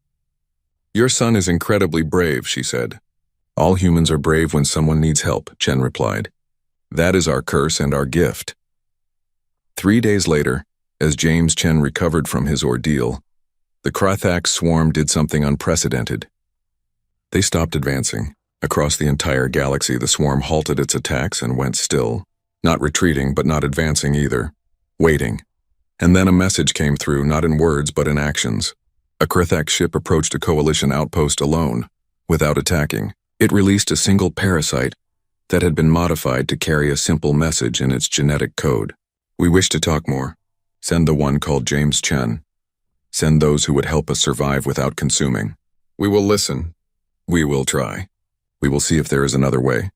"Your son is incredibly brave," she said. "All humans are brave when someone needs help," Chen replied. "That is our curse and our gift." 3 days later, as James Chen recovered from his ordeal, the Krethax swarm did something unprecedented. They stopped advancing. Across the entire galaxy, the swarm halted its attacks and went still, not retreating but not advancing either, waiting. And then a message came through, not in words but in actions. A Krethax ship approached a coalition outpost alone, without attacking. It released a single parasite that had been modified to carry a simple message in its genetic code. "We wish to talk more. Send the one called James Chen. Send those who would help us survive without consuming. We will listen. We will try. We will see if there is another way."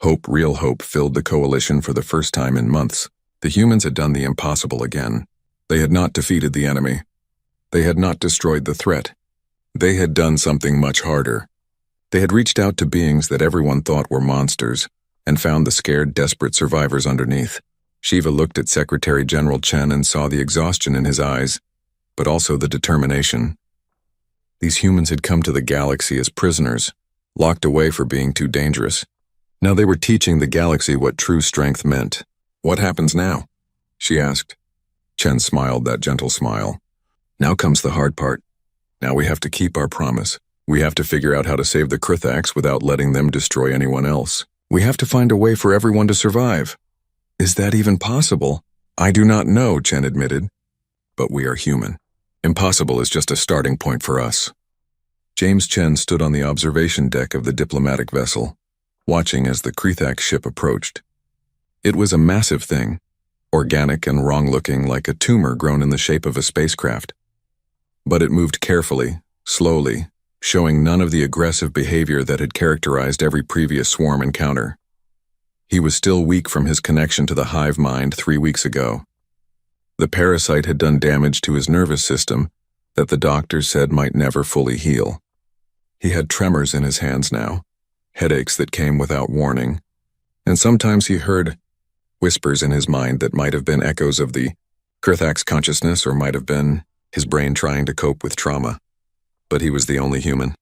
Hope, real hope, filled the coalition for the first time in months. The humans had done the impossible again. They had not defeated the enemy. They had not destroyed the threat. They had done something much harder. They had reached out to beings that everyone thought were monsters and found the scared, desperate survivors underneath. Shiva looked at Secretary General Chen and saw the exhaustion in his eyes, but also the determination. These humans had come to the galaxy as prisoners, locked away for being too dangerous. Now they were teaching the galaxy what true strength meant. "What happens now?" she asked. Chen smiled that gentle smile. "Now comes the hard part. Now we have to keep our promise. We have to figure out how to save the Krithaks without letting them destroy anyone else. We have to find a way for everyone to survive." "Is that even possible?" "I do not know," Chen admitted. "But we are human. Impossible is just a starting point for us." James Chen stood on the observation deck of the diplomatic vessel, watching as the Krithak ship approached. It was a massive thing, organic and wrong-looking like a tumor grown in the shape of a spacecraft. But it moved carefully, slowly, showing none of the aggressive behavior that had characterized every previous swarm encounter. He was still weak from his connection to the hive mind 3 weeks ago. The parasite had done damage to his nervous system that the doctors said might never fully heal. He had tremors in his hands now, headaches that came without warning, and sometimes he heard whispers in his mind that might have been echoes of the Krithak's consciousness or might have been his brain trying to cope with trauma. But he was the only human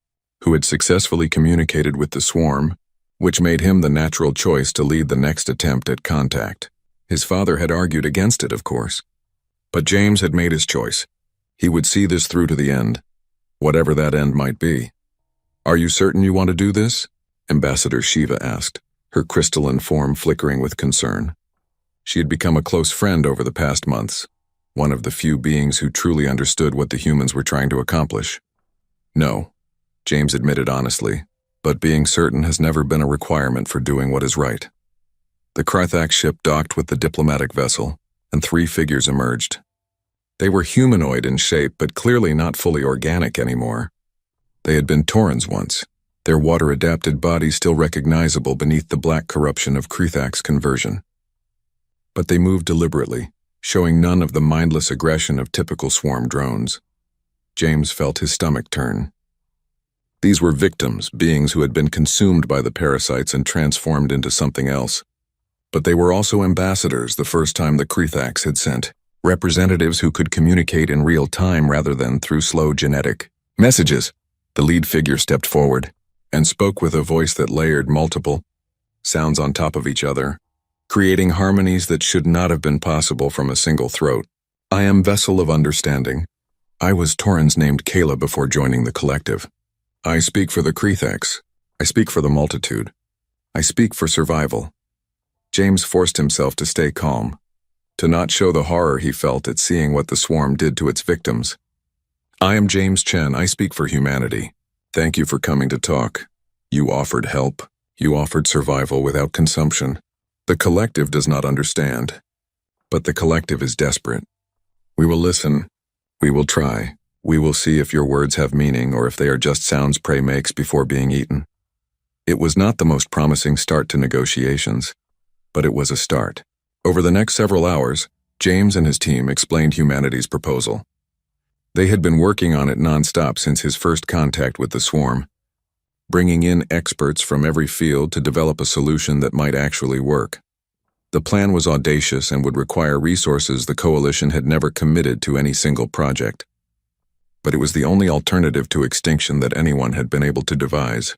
who had successfully communicated with the swarm, which made him the natural choice to lead the next attempt at contact. His father had argued against it, of course. But James had made his choice. He would see this through to the end, whatever that end might be. "Are you certain you want to do this?" Ambassador Shiva asked, her crystalline form flickering with concern. She had become a close friend over the past months, one of the few beings who truly understood what the humans were trying to accomplish. "No," James admitted honestly, "but being certain has never been a requirement for doing what is right." The Krithak ship docked with the diplomatic vessel, and 3 figures emerged. They were humanoid in shape, but clearly not fully organic anymore. They had been Taurans once, their water-adapted bodies still recognizable beneath the black corruption of Krithak's conversion. But they moved deliberately, showing none of the mindless aggression of typical swarm drones. James felt his stomach turn. These were victims, beings who had been consumed by the parasites and transformed into something else. But they were also ambassadors the first time the Krithaks had sent, representatives who could communicate in real time rather than through slow genetic messages. The lead figure stepped forward and spoke with a voice that layered multiple sounds on top of each other, creating harmonies that should not have been possible from a single throat. "I am Vessel of Understanding. I was Torrens named Kayla before joining the collective. I speak for the Krithaks. I speak for the multitude. I speak for survival." James forced himself to stay calm, to not show the horror he felt at seeing what the swarm did to its victims. "I am James Chen. I speak for humanity. Thank you for coming to talk. You offered help. You offered survival without consumption. The collective does not understand, but the collective is desperate. We will listen. We will try. We will see if your words have meaning or if they are just sounds prey makes before being eaten." It was not the most promising start to negotiations, but it was a start. Over the next several hours, James and his team explained humanity's proposal. They had been working on it nonstop since his first contact with the swarm, bringing in experts from every field to develop a solution that might actually work. The plan was audacious and would require resources the coalition had never committed to any single project. But it was the only alternative to extinction that anyone had been able to devise.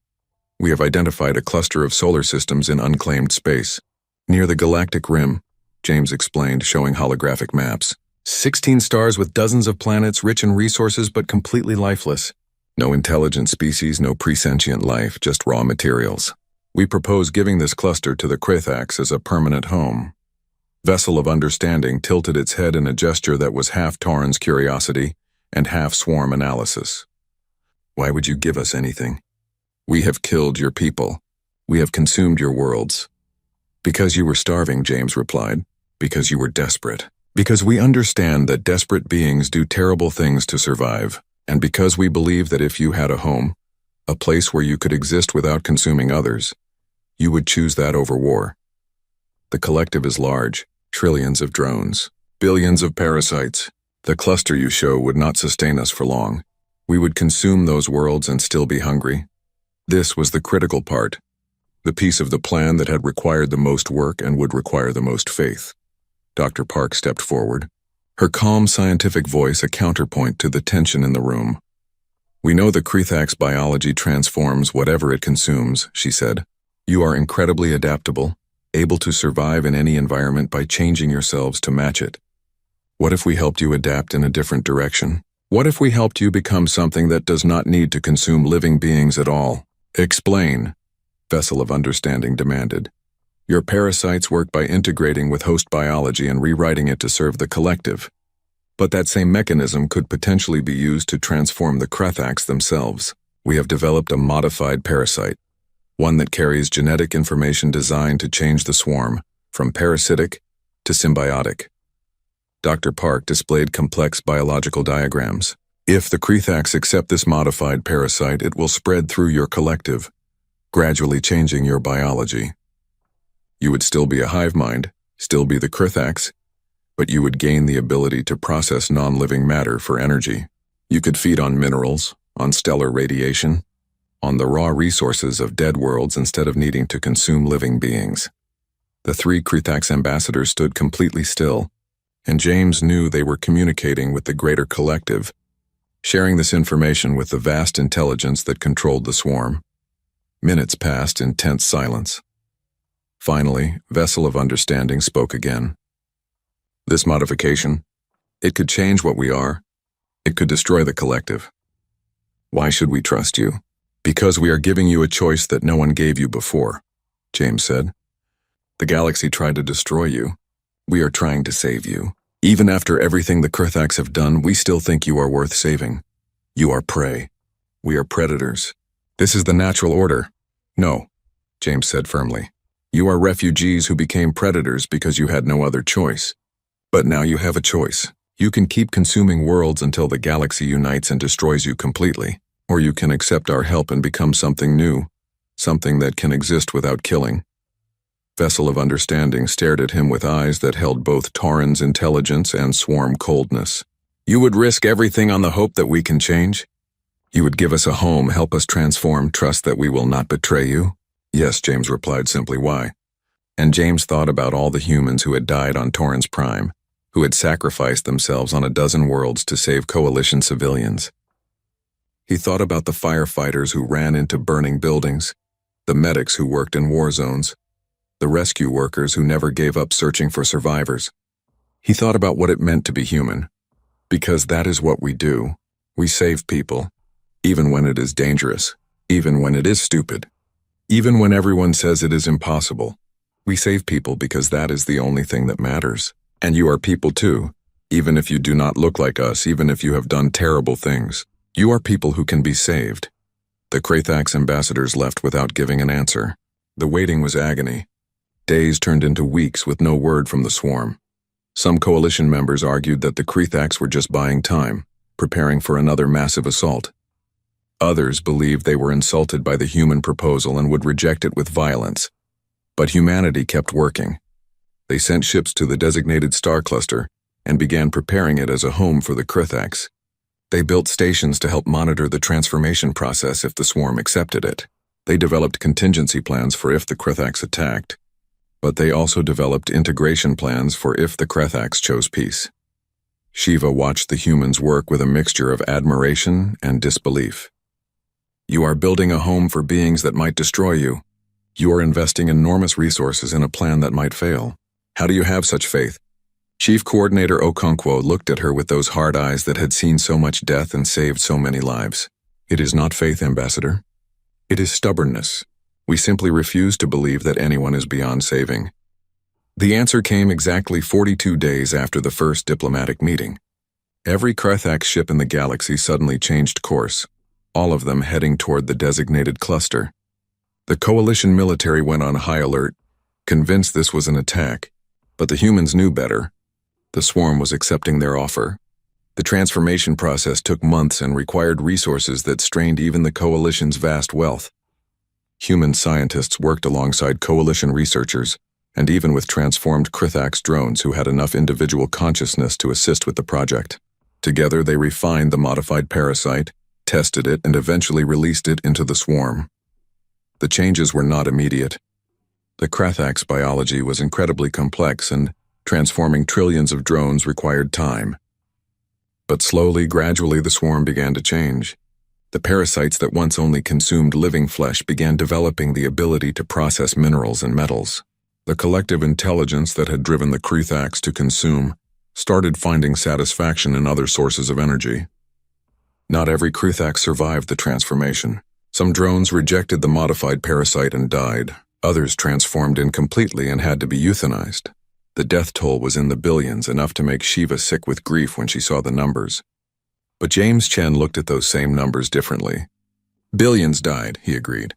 "We have identified a cluster of solar systems in unclaimed space, near the galactic rim," James explained, showing holographic maps. 16 stars with dozens of planets rich in resources but completely lifeless. No intelligent species, no presentient life, just raw materials. "We propose giving this cluster to the Krithaks as a permanent home." Vessel of Understanding tilted its head in a gesture that was half Tauren's curiosity and half swarm analysis. "Why would you give us anything? We have killed your people. We have consumed your worlds." "Because you were starving," James replied. "Because you were desperate. Because we understand that desperate beings do terrible things to survive, and because we believe that if you had a home, a place where you could exist without consuming others, you would choose that over war. The collective is large, trillions of drones, billions of parasites. The cluster you show would not sustain us for long. We would consume those worlds and still be hungry. This was the critical part, the piece of the plan that had required the most work and would require the most faith. Dr. Park stepped forward, her calm scientific voice a counterpoint to the tension in the room. "We know the Krethax biology transforms whatever it consumes," she said. "You are incredibly adaptable, able to survive in any environment by changing yourselves to match it. What if we helped you adapt in a different direction? What if we helped you become something that does not need to consume living beings at all?" "Explain," Vessel of Understanding demanded. "Your parasites work by integrating with host biology and rewriting it to serve the collective. But that same mechanism could potentially be used to transform the Krethax themselves. We have developed a modified parasite, one that carries genetic information designed to change the swarm, from parasitic to symbiotic." Dr. Park displayed complex biological diagrams. "If the Krethax accept this modified parasite, it will spread through your collective, gradually changing your biology. You would still be a hive mind, still be the Krethax, but you would gain the ability to process non-living matter for energy. You could feed on minerals, on stellar radiation, on the raw resources of dead worlds instead of needing to consume living beings." The three Krethax ambassadors stood completely still, and James knew they were communicating with the greater collective, sharing this information with the vast intelligence that controlled the swarm. Minutes passed in tense silence. Finally, Vessel of Understanding spoke again. "This modification, it could change what we are. It could destroy the collective. Why should we trust you?" "Because we are giving you a choice that no one gave you before," James said. "The galaxy tried to destroy you. We are trying to save you. Even after everything the Krethax have done, we still think you are worth saving. You are prey. We are predators. This is the natural order." "No," James said firmly. "You are refugees who became predators because you had no other choice. But now you have a choice. You can keep consuming worlds until the galaxy unites and destroys you completely, or you can accept our help and become something new, something that can exist without killing." Vessel of Understanding stared at him with eyes that held both Tauren's intelligence and swarm coldness. "You would risk everything on the hope that we can change? You would give us a home, help us transform, trust that we will not betray you?" "Yes," James replied simply. "Why?" And James thought about all the humans who had died on Tauren's Prime, who had sacrificed themselves on a dozen worlds to save Coalition civilians. He thought about the firefighters who ran into burning buildings, the medics who worked in war zones, the rescue workers who never gave up searching for survivors. He thought about what it meant to be human, because that is what we do. We save people, even when it is dangerous, even when it is stupid, even when everyone says it is impossible. We save people because that is the only thing that matters. And you are people too, even if you do not look like us, even if you have done terrible things. You are people who can be saved." The Krethax ambassadors left without giving an answer. The waiting was agony. Days turned into weeks with no word from the swarm. Some coalition members argued that the Krethax were just buying time, preparing for another massive assault. Others believed they were insulted by the human proposal and would reject it with violence. But humanity kept working. They sent ships to the designated star cluster and began preparing it as a home for the Krethax. They built stations to help monitor the transformation process if the swarm accepted it. They developed contingency plans for if the Krethax attacked. But they also developed integration plans for if the Krethax chose peace. Shiva watched the humans work with a mixture of admiration and disbelief. "You are building a home for beings that might destroy you. You are investing enormous resources in a plan that might fail. How do you have such faith?" Chief Coordinator Okonkwo looked at her with those hard eyes that had seen so much death and saved so many lives. "It is not faith, Ambassador. It is stubbornness. We simply refuse to believe that anyone is beyond saving." The answer came exactly 42 days after the first diplomatic meeting. Every Krethax ship in the galaxy suddenly changed course, all of them heading toward the designated cluster. The coalition military went on high alert, convinced this was an attack, but the humans knew better. The swarm was accepting their offer. The transformation process took months and required resources that strained even the coalition's vast wealth. Human scientists worked alongside coalition researchers, and even with transformed Krethax drones who had enough individual consciousness to assist with the project. Together they refined the modified parasite, tested it, and eventually released it into the swarm. The changes were not immediate. The Krathax biology was incredibly complex, and transforming trillions of drones required time. But slowly, gradually, the swarm began to change. The parasites that once only consumed living flesh began developing the ability to process minerals and metals. The collective intelligence that had driven the Krathax to consume started finding satisfaction in other sources of energy. Not every Krathax survived the transformation. Some drones rejected the modified parasite and died. Others transformed incompletely and had to be euthanized. The death toll was in the billions, enough to make Shiva sick with grief when she saw the numbers. But James Chen looked at those same numbers differently. Billions died, he agreed.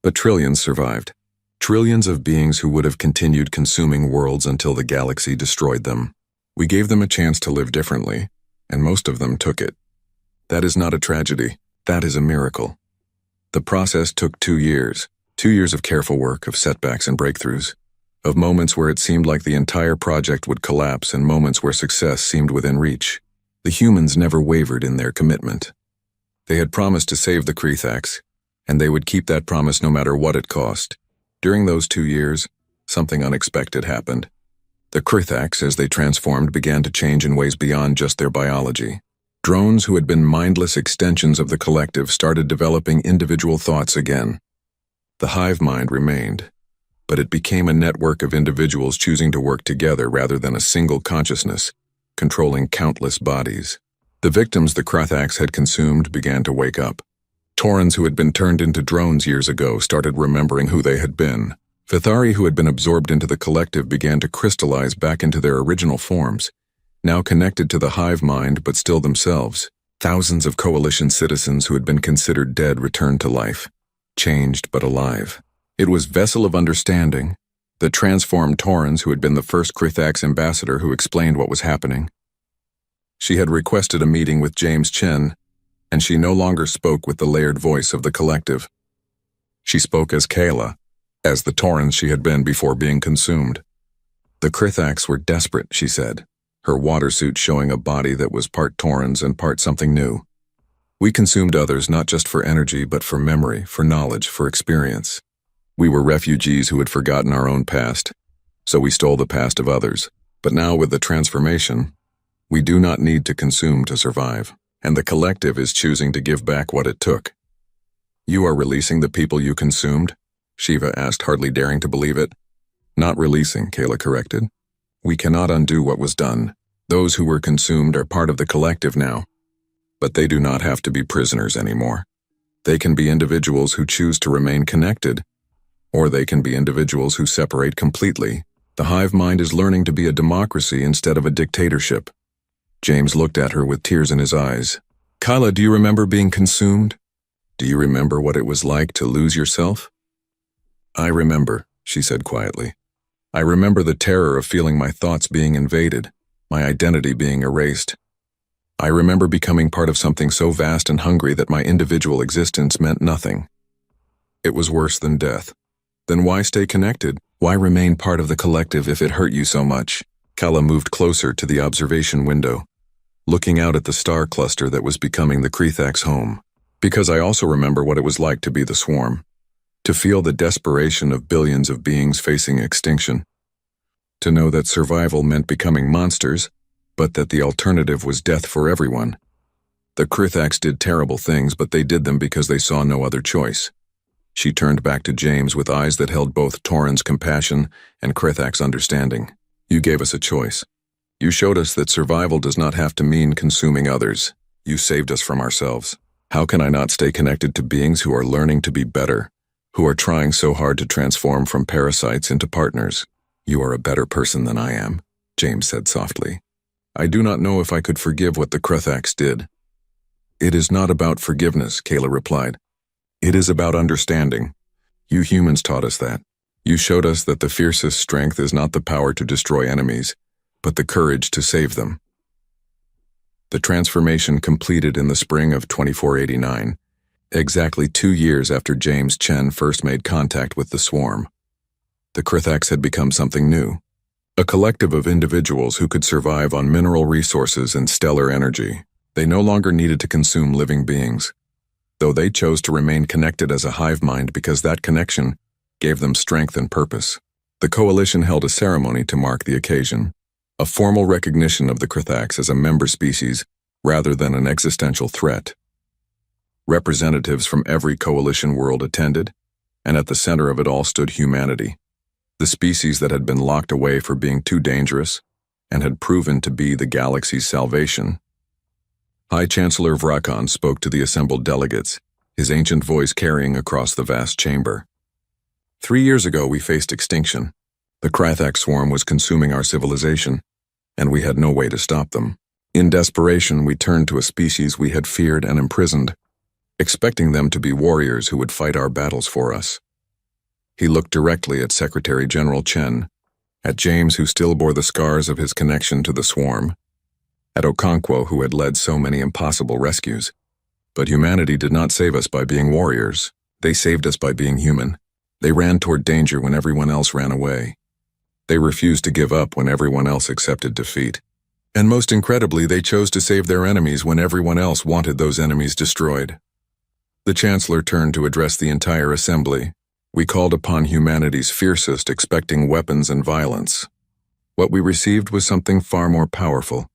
But trillions survived. Trillions of beings who would have continued consuming worlds until the galaxy destroyed them. We gave them a chance to live differently, and most of them took it. That is not a tragedy. That is a miracle. The process took 2 years. 2 years of careful work, of setbacks and breakthroughs. Of moments where it seemed like the entire project would collapse and moments where success seemed within reach. The humans never wavered in their commitment. They had promised to save the Krathax, and they would keep that promise no matter what it cost. During those 2 years, something unexpected happened. The Krathax, as they transformed, began to change in ways beyond just their biology. Drones who had been mindless extensions of the collective started developing individual thoughts again. The hive mind remained, but it became a network of individuals choosing to work together rather than a single consciousness, controlling countless bodies. The victims the Krathax had consumed began to wake up. Taurans who had been turned into drones years ago started remembering who they had been. Vithari who had been absorbed into the collective began to crystallize back into their original forms, now connected to the hive mind but still themselves. Thousands of coalition citizens who had been considered dead returned to life, changed but alive. It was Vessel of Understanding, the transformed Taurans who had been the first Krathax ambassador, who explained what was happening. She had requested a meeting with James Chen, and she no longer spoke with the layered voice of the collective. She spoke as Kayla, as the Taurans she had been before being consumed. The Krathax were desperate, she said, her water suit showing a body that was part Taurans and part something new. We consumed others not just for energy but for memory, for knowledge, for experience. We were refugees who had forgotten our own past, so we stole the past of others. But now with the transformation, we do not need to consume to survive, and the collective is choosing to give back what it took. You are releasing the people you consumed? Shiva asked, hardly daring to believe it. Not releasing, Kayla corrected. We cannot undo what was done. Those who were consumed are part of the collective now, but they do not have to be prisoners anymore. They can be individuals who choose to remain connected, or they can be individuals who separate completely. The hive mind is learning to be a democracy instead of a dictatorship. James looked at her with tears in his eyes. Kyla, do you remember being consumed? Do you remember what it was like to lose yourself? I remember, she said quietly. I remember the terror of feeling my thoughts being invaded, my identity being erased. I remember becoming part of something so vast and hungry that my individual existence meant nothing. It was worse than death. Then why stay connected? Why remain part of the collective if it hurt you so much? Kala moved closer to the observation window, looking out at the star cluster that was becoming the Krathax home. Because I also remember what it was like to be the swarm, to feel the desperation of billions of beings facing extinction, to know that survival meant becoming monsters, but that the alternative was death for everyone. The Krathax did terrible things, but they did them because they saw no other choice. She turned back to James with eyes that held both Tauran's compassion and Krathax understanding. You gave us a choice. You showed us that survival does not have to mean consuming others. You saved us from ourselves. How can I not stay connected to beings who are learning to be better, who are trying so hard to transform from parasites into partners? You are a better person than I am, James said softly. I do not know if I could forgive what the Krathax did. It is not about forgiveness, Kayla replied. It is about understanding. You humans taught us that. You showed us that the fiercest strength is not the power to destroy enemies, but the courage to save them. The transformation completed in the spring of 2489, exactly 2 years after James Chen first made contact with the swarm. The Krathax had become something new, a collective of individuals who could survive on mineral resources and stellar energy. They no longer needed to consume living beings. though they chose to remain connected as a hive mind because that connection gave them strength and purpose. The coalition held a ceremony to mark the occasion, a formal recognition of the Krithax as a member species rather than an existential threat. Representatives from every coalition world attended, and at the center of it all stood humanity, the species that had been locked away for being too dangerous and had proven to be the galaxy's salvation. High Chancellor Vrakon spoke to the assembled delegates, his ancient voice carrying across the vast chamber. 3 years ago we faced extinction. The Krithax swarm was consuming our civilization, and we had no way to stop them. In desperation, we turned to a species we had feared and imprisoned, expecting them to be warriors who would fight our battles for us. He looked directly at Secretary General Chen, at James, who still bore the scars of his connection to the swarm, at Okonkwo, who had led so many impossible rescues. But humanity did not save us by being warriors. They saved us by being human. They ran toward danger when everyone else ran away. They refused to give up when everyone else accepted defeat. And most incredibly, they chose to save their enemies when everyone else wanted those enemies destroyed. The Chancellor turned to address the entire assembly. We called upon humanity's fiercest, expecting weapons and violence. What we received was something far more powerful.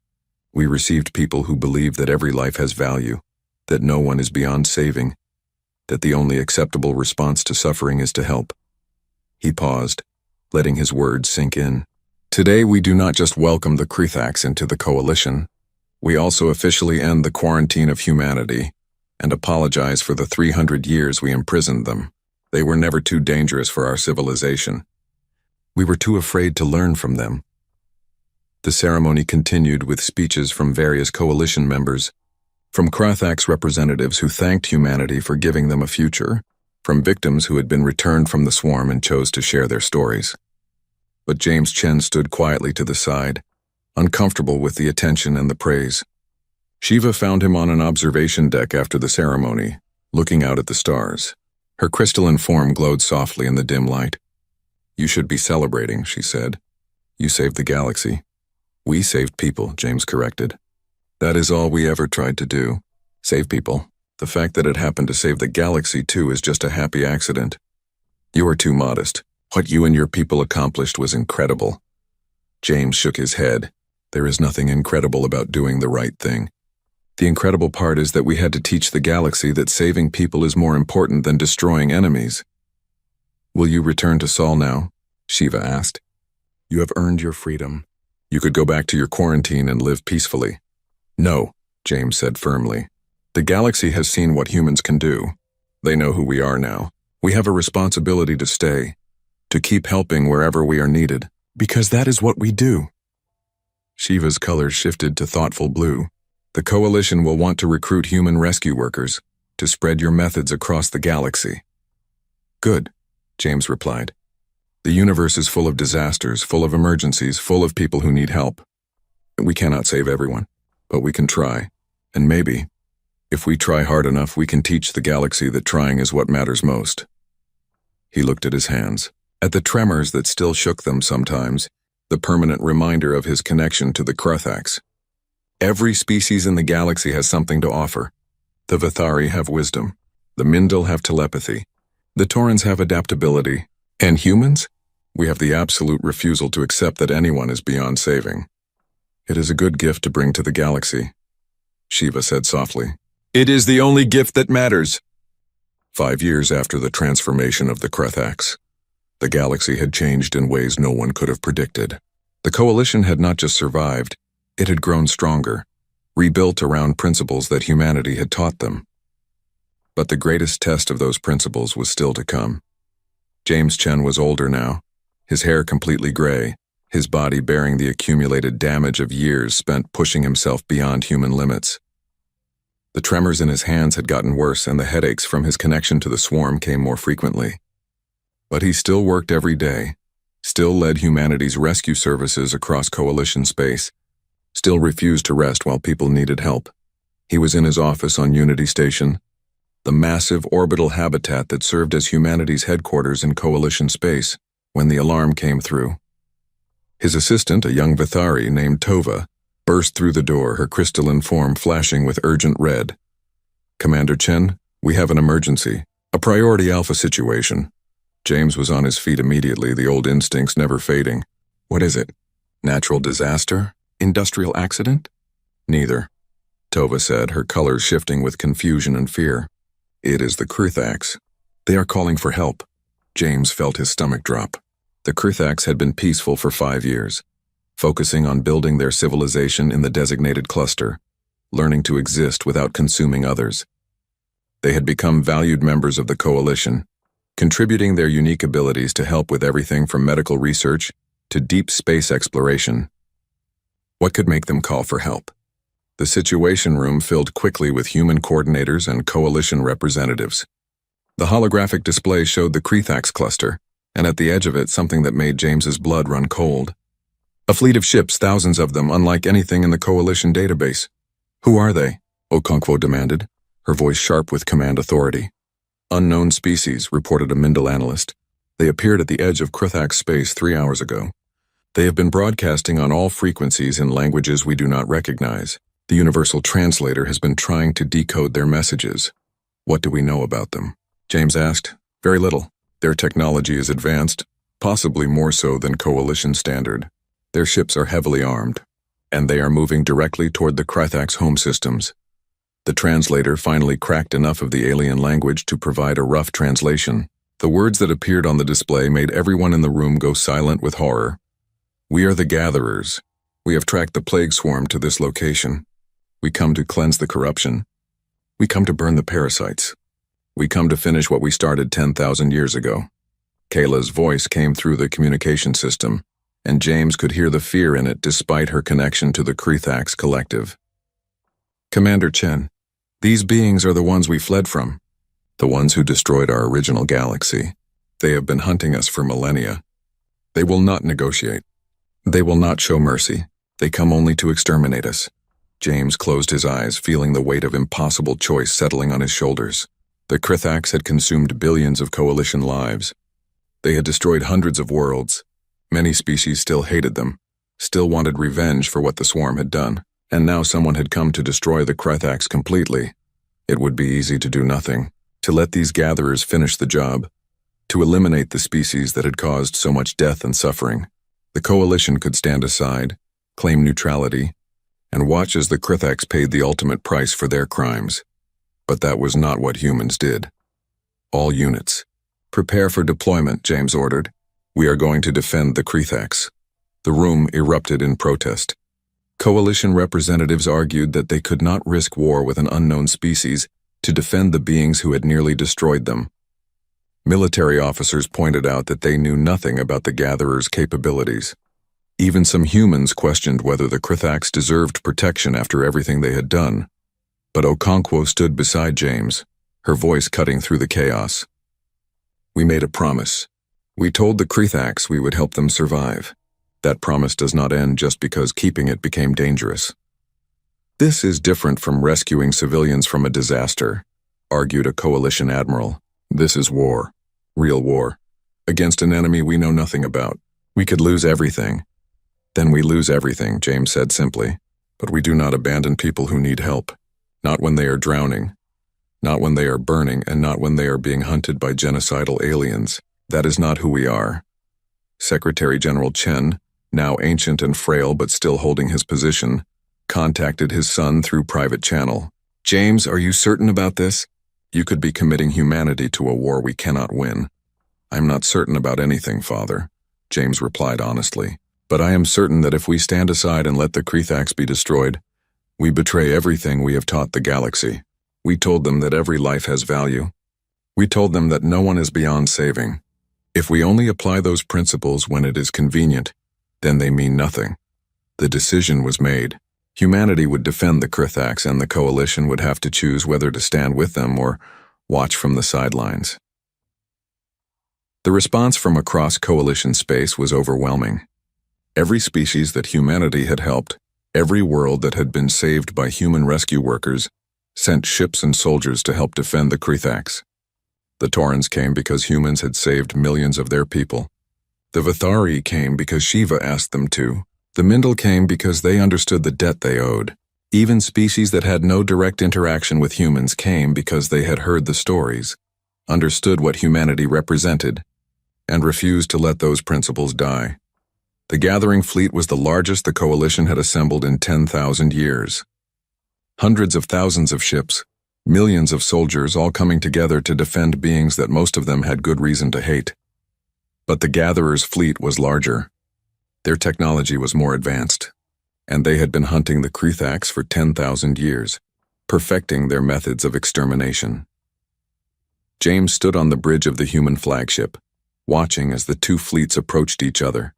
We received people who believe that every life has value, that no one is beyond saving, that the only acceptable response to suffering is to help. He paused, letting his words sink in. Today we do not just welcome the Krithax into the coalition, we also officially end the quarantine of humanity and apologize for the 300 years we imprisoned them. They were never too dangerous for our civilization. We were too afraid to learn from them. The ceremony continued with speeches from various coalition members, from Krithax representatives who thanked humanity for giving them a future, from victims who had been returned from the swarm and chose to share their stories. But James Chen stood quietly to the side, uncomfortable with the attention and the praise. Shiva found him on an observation deck after the ceremony, looking out at the stars. Her crystalline form glowed softly in the dim light. "You should be celebrating," she said. "You saved the galaxy." "We saved people," James corrected. "That is all we ever tried to do. Save people. The fact that it happened to save the galaxy too is just a happy accident. You are too modest. What you and your people accomplished was incredible." James shook his head. "There is nothing incredible about doing the right thing. The incredible part is that we had to teach the galaxy that saving people is more important than destroying enemies." "Will you return to Sol now?" Shiva asked. "You have earned your freedom. You could go back to your quarantine and live peacefully." "No," James said firmly. "The galaxy has seen what humans can do. They know who we are now. We have a responsibility to stay, to keep helping wherever we are needed, because that is what we do." Shiva's color shifted to thoughtful blue. "The coalition will want to recruit human rescue workers to spread your methods across the galaxy." "Good," James replied. "The universe is full of disasters, full of emergencies, full of people who need help. We cannot save everyone, but we can try. And maybe, if we try hard enough, we can teach the galaxy that trying is what matters most." He looked at his hands, at the tremors that still shook them sometimes, the permanent reminder of his connection to the Krithax. Every species in the galaxy has something to offer. The Vithari have wisdom. The Mindel have telepathy. The Taurans have adaptability. And humans? We have the absolute refusal to accept that anyone is beyond saving. It is a good gift to bring to the galaxy, Shiva said softly. "It is the only gift that matters." 5 years after the transformation of the Krithax, the galaxy had changed in ways no one could have predicted. The coalition had not just survived, it had grown stronger, rebuilt around principles that humanity had taught them. But the greatest test of those principles was still to come. James Chen was older now, his hair completely gray, his body bearing the accumulated damage of years spent pushing himself beyond human limits. The tremors in his hands had gotten worse, and the headaches from his connection to the swarm came more frequently. But he still worked every day, still led humanity's rescue services across coalition space, still refused to rest while people needed help. He was in his office on Unity Station, the massive orbital habitat that served as humanity's headquarters in coalition space, when the alarm came through. His assistant, a young Vithari named Tova, burst through the door, her crystalline form flashing with urgent red. "Commander Chen, We have an emergency. A priority alpha situation. James was on his feet immediately, the old instincts never fading. What is it? Natural disaster? Industrial accident? Neither. Tova said, her colors shifting with confusion and fear. It is the Kruthax. They are calling for help. James felt his stomach drop. The Kruthax had been peaceful for 5 years, focusing on building their civilization in the designated cluster, learning to exist without consuming others. They had become valued members of the coalition, contributing their unique abilities to help with everything from medical research to deep space exploration. What could make them call for help? The situation room filled quickly with human coordinators and coalition representatives. The holographic display showed the Kruthax cluster, and at the edge of it something that made James's blood run cold. A fleet of ships, thousands of them, unlike anything in the coalition database. Who are they? Okonkwo demanded, her voice sharp with command authority. Unknown species, reported a Mindel analyst. They appeared at the edge of Kruthax space 3 hours ago. They have been broadcasting on all frequencies in languages we do not recognize. The universal translator has been trying to decode their messages. What do we know about them? James asked. Very little. Their technology is advanced, possibly more so than coalition standard. Their ships are heavily armed, and they are moving directly toward the Kruthax home systems. The translator finally cracked enough of the alien language to provide a rough translation. The words that appeared on the display made everyone in the room go silent with horror. We are the gatherers. We have tracked the plague swarm to this location. We come to cleanse the corruption. We come to burn the parasites. We come to finish what we started 10,000 years ago. Kayla's voice came through the communication system, and James could hear the fear in it despite her connection to the Kruthax collective. Commander Chen, these beings are the ones we fled from, the ones who destroyed our original galaxy. They have been hunting us for millennia. They will not negotiate. They will not show mercy. They come only to exterminate us. James closed his eyes, feeling the weight of impossible choice settling on his shoulders. The Kruthax had consumed billions of coalition lives. They had destroyed hundreds of worlds. Many species still hated them, still wanted revenge for what the swarm had done, and now someone had come to destroy the Kruthax completely. It would be easy to do nothing, to let these gatherers finish the job, to eliminate the species that had caused so much death and suffering. The coalition could stand aside, claim neutrality, and watch as the Kruthax paid the ultimate price for their crimes. But that was not what humans did. All units, prepare for deployment, James ordered. We are going to defend the Kruthax. The room erupted in protest. Coalition representatives argued that they could not risk war with an unknown species to defend the beings who had nearly destroyed them. Military officers pointed out that they knew nothing about the gatherers' capabilities. Even some humans questioned whether the Kruthax deserved protection after everything they had done. But Okonkwo stood beside James, her voice cutting through the chaos. We made a promise. We told the Kruthax we would help them survive. That promise does not end just because keeping it became dangerous. This is different from rescuing civilians from a disaster, argued a coalition admiral. This is war, real war, against an enemy we know nothing about. We could lose everything. Then we lose everything, James said simply. But we do not abandon people who need help. Not when they are drowning. Not when they are burning, and not when they are being hunted by genocidal aliens. That is not who we are. Secretary General Chen, now ancient and frail but still holding his position, contacted his son through private channel. James, are you certain about this? You could be committing humanity to a war we cannot win. I'm not certain about anything, Father, James replied honestly. But I am certain that if we stand aside and let the Kruthax be destroyed, we betray everything we have taught the galaxy. We told them that every life has value. We told them that no one is beyond saving. If we only apply those principles when it is convenient, then they mean nothing. The decision was made. Humanity would defend the Kruthax, and the coalition would have to choose whether to stand with them or watch from the sidelines. The response from across coalition space was overwhelming. Every species that humanity had helped, every world that had been saved by human rescue workers, sent ships and soldiers to help defend the Kruthax. The Taurans came because humans had saved millions of their people. The Vithari came because Shiva asked them to. The Mindel came because they understood the debt they owed. Even species that had no direct interaction with humans came because they had heard the stories, understood what humanity represented, and refused to let those principles die. The gathering fleet was the largest the coalition had assembled in 10,000 years. Hundreds of thousands of ships, millions of soldiers all coming together to defend beings that most of them had good reason to hate. But the gatherers' fleet was larger. Their technology was more advanced, and they had been hunting the Krethax for 10,000 years, perfecting their methods of extermination. James stood on the bridge of the human flagship, watching as the two fleets approached each other.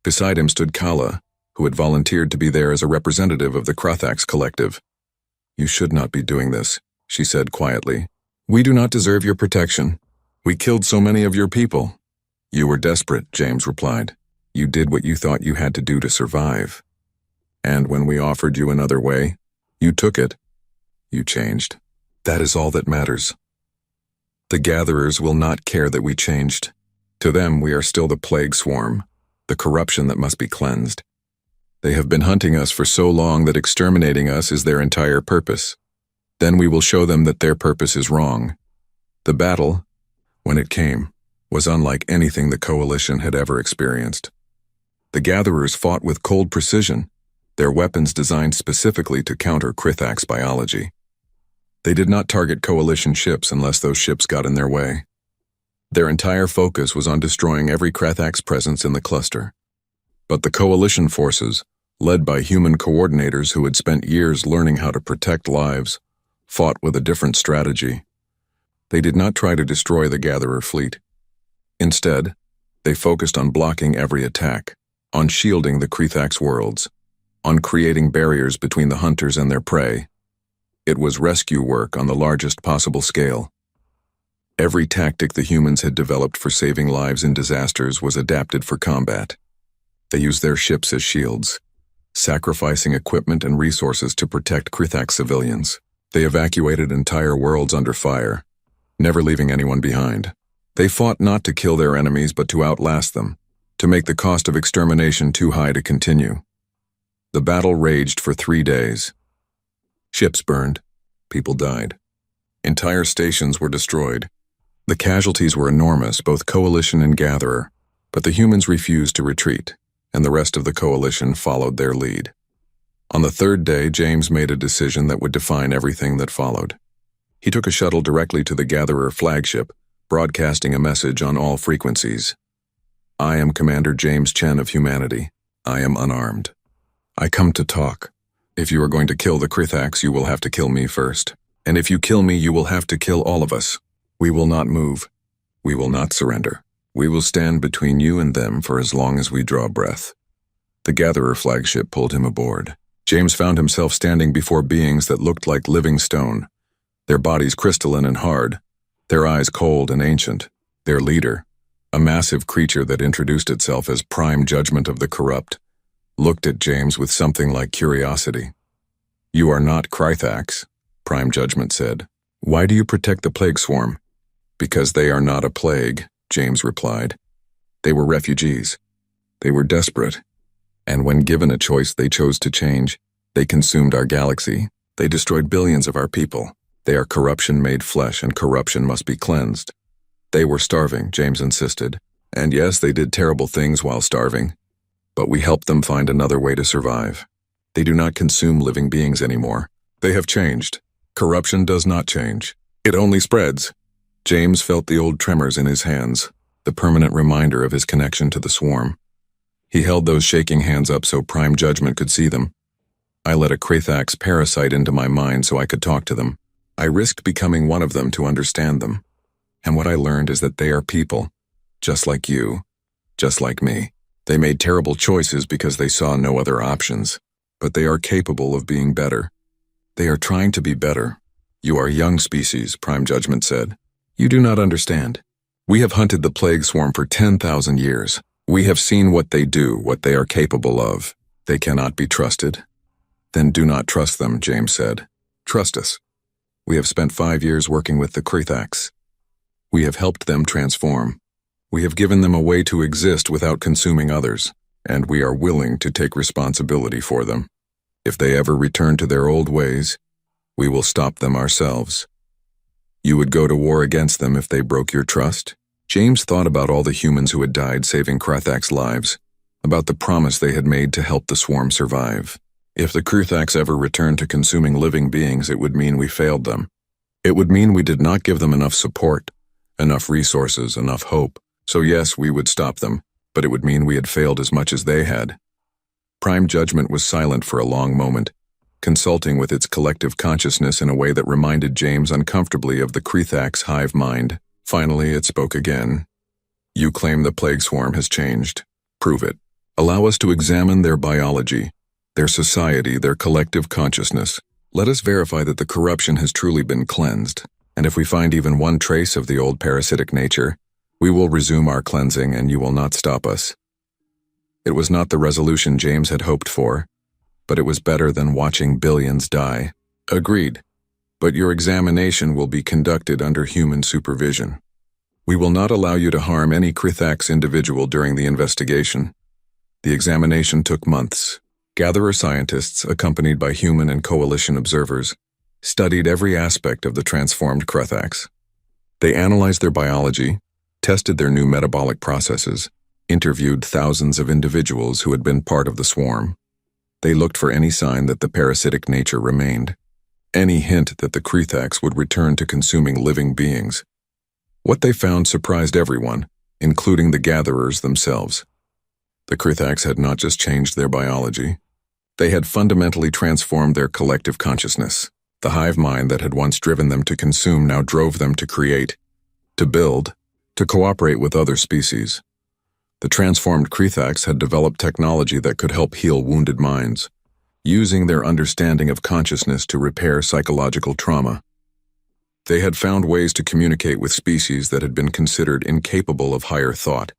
Beside him stood Kala, who had volunteered to be there as a representative of the Krethax collective. "You should not be doing this," she said quietly. "We do not deserve your protection. We killed so many of your people." "You were desperate," James replied. "You did what you thought you had to do to survive. And when we offered you another way, you took it. You changed. That is all that matters. The gatherers will not care that we changed. To them, we are still the plague swarm, the corruption that must be cleansed. They have been hunting us for so long that exterminating us is their entire purpose. Then we will show them that their purpose is wrong." The battle, when it came, was unlike anything the coalition had ever experienced. The gatherers fought with cold precision, their weapons designed specifically to counter Krethax biology. They did not target coalition ships unless those ships got in their way. Their entire focus was on destroying every Krethax presence in the cluster. But the coalition forces, led by human coordinators who had spent years learning how to protect lives, fought with a different strategy. They did not try to destroy the gatherer fleet. Instead, they focused on blocking every attack, on shielding the Krethax worlds, on creating barriers between the hunters and their prey. It was rescue work on the largest possible scale. Every tactic the humans had developed for saving lives in disasters was adapted for combat. They used their ships as shields, sacrificing equipment and resources to protect Krethax civilians. They evacuated entire worlds under fire, never leaving anyone behind. They fought not to kill their enemies but to outlast them, to make the cost of extermination too high to continue. The battle raged for 3 days. Ships burned, people died. Entire stations were destroyed. The casualties were enormous, both coalition and gatherer, but the humans refused to retreat, and the rest of the coalition followed their lead. On the 3rd day, James made a decision that would define everything that followed. He took a shuttle directly to the gatherer flagship, broadcasting a message on all frequencies. "I am Commander James Chen of humanity. I am unarmed. I come to talk. If you are going to kill the Krethax, you will have to kill me first. And if you kill me, you will have to kill all of us. We will not move. We will not surrender. We will stand between you and them for as long as we draw breath." The gatherer flagship pulled him aboard. James found himself standing before beings that looked like living stone, their bodies crystalline and hard, their eyes cold and ancient. Their leader, a massive creature that introduced itself as Prime Judgment of the Corrupt, looked at James with something like curiosity. "You are not Krethax," Prime Judgment said. "Why do you protect the plague swarm?" "Because they are not a plague," James replied. "They were refugees. They were desperate. And when given a choice, they chose to change. They consumed our galaxy. They destroyed billions of our people. They are corruption made flesh, and corruption must be cleansed." "They were starving," James insisted. "And yes, they did terrible things while starving. But we helped them find another way to survive. They do not consume living beings anymore. They have changed. Corruption does not change. It only spreads." James felt the old tremors in his hands, the permanent reminder of his connection to the swarm. He held those shaking hands up so Prime Judgment could see them. "I let a Krethax parasite into my mind so I could talk to them. I risked becoming one of them to understand them. And what I learned is that they are people, just like you, just like me. They made terrible choices because they saw no other options, but they are capable of being better. They are trying to be better." "You are a young species," Prime Judgment said. "You do not understand. We have hunted the plague swarm for 10,000 years. We have seen what they do, what they are capable of. They cannot be trusted." "Then do not trust them," James said. "Trust us. We have spent 5 years working with the Krethax. We have helped them transform. We have given them a way to exist without consuming others, and we are willing to take responsibility for them." If they ever return to their old ways, we will stop them ourselves. You would go to war against them if they broke your trust? James thought about all the humans who had died saving Krathak's lives, about the promise they had made to help the swarm survive. If the Krathaks ever returned to consuming living beings, it would mean we failed them. It would mean we did not give them enough support, enough resources, enough hope. So yes, we would stop them, but it would mean we had failed as much as they had. Prime Judgment was silent for a long moment, consulting with its collective consciousness in a way that reminded James uncomfortably of the Krathak's hive mind. Finally, it spoke again. You claim the plague swarm has changed. Prove it. Allow us to examine their biology, their society, their collective consciousness. Let us verify that the corruption has truly been cleansed, and if we find even one trace of the old parasitic nature, we will resume our cleansing and you will not stop us. It was not the resolution James had hoped for, but it was better than watching billions die. Agreed. But your examination will be conducted under human supervision. We will not allow you to harm any Krathak's individual during the investigation. The examination took months. Gatherer scientists, accompanied by human and coalition observers, studied every aspect of the transformed Krathaks. They analyzed their biology, tested their new metabolic processes, interviewed thousands of individuals who had been part of the swarm. They looked for any sign that the parasitic nature remained, any hint that the Krathaks would return to consuming living beings. What they found surprised everyone, including the gatherers themselves. The Krathaks had not just changed their biology, they had fundamentally transformed their collective consciousness. The hive mind that had once driven them to consume now drove them to create, to build, to cooperate with other species. The transformed Krathaks had developed technology that could help heal wounded minds, using their understanding of consciousness to repair psychological trauma. They had found ways to communicate with species that had been considered incapable of higher thought,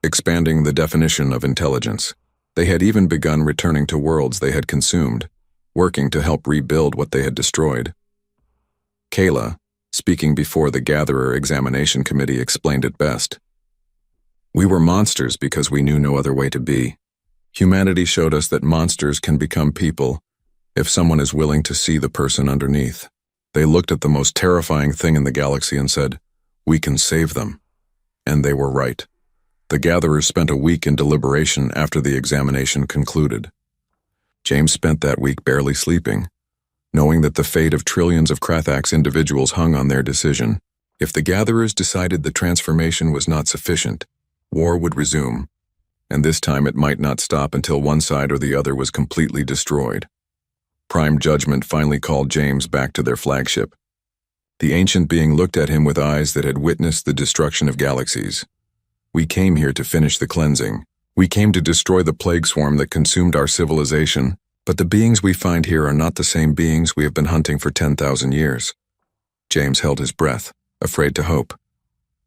expanding the definition of intelligence. They had even begun returning to worlds they had consumed, working to help rebuild what they had destroyed. Kayla, speaking before the Gatherer Examination Committee, explained it best. We were monsters because we knew no other way to be. Humanity showed us that monsters can become people if someone is willing to see the person underneath. They looked at the most terrifying thing in the galaxy and said, "We can save them." And they were right. The gatherers spent a week in deliberation after the examination concluded. James spent that week barely sleeping, knowing that the fate of trillions of Krathak's individuals hung on their decision. If the gatherers decided the transformation was not sufficient, war would resume, and this time it might not stop until one side or the other was completely destroyed. Prime Judgment finally called James back to their flagship. The ancient being looked at him with eyes that had witnessed the destruction of galaxies. We came here to finish the cleansing. We came to destroy the plague swarm that consumed our civilization, but the beings we find here are not the same beings we have been hunting for 10,000 years. James held his breath, afraid to hope.